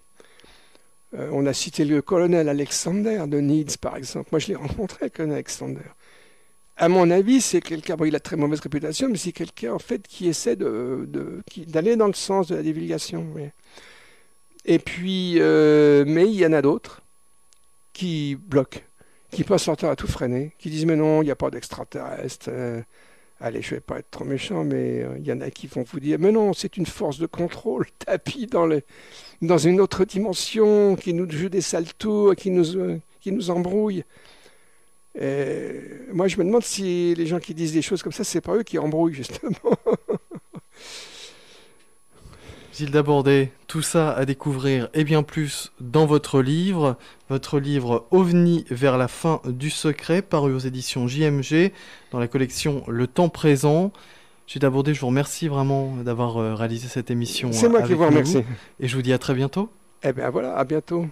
[SPEAKER 2] On a cité le colonel Alexander de Leeds, par exemple. Moi, je l'ai rencontré, le colonel Alexander. À mon avis, c'est quelqu'un, il a très mauvaise réputation, mais c'est quelqu'un, en fait, qui essaie d'aller dans le sens de la divulgation. Oui. Et puis, mais il y en a d'autres qui bloquent, qui passent leur temps à tout freiner, qui disent, mais non, il n'y a pas d'extraterrestre. Allez, je ne vais pas être trop méchant, mais il y en a qui vont vous dire, mais non, c'est une force de contrôle, tapis dans une autre dimension, qui nous joue des sales tours, qui nous embrouille. Et moi, je me demande si les gens qui disent des choses comme ça, c'est pas eux qui embrouillent, justement.
[SPEAKER 1] Gilles Dabordé, tout ça à découvrir et bien plus dans votre livre OVNI vers la fin du secret, paru aux éditions JMG, dans la collection Le Temps Présent. Gilles Dabordé, je vous remercie vraiment d'avoir réalisé cette émission.
[SPEAKER 2] C'est moi qui vous remercie.
[SPEAKER 1] Et je vous dis à très bientôt.
[SPEAKER 2] Eh bien voilà, à bientôt.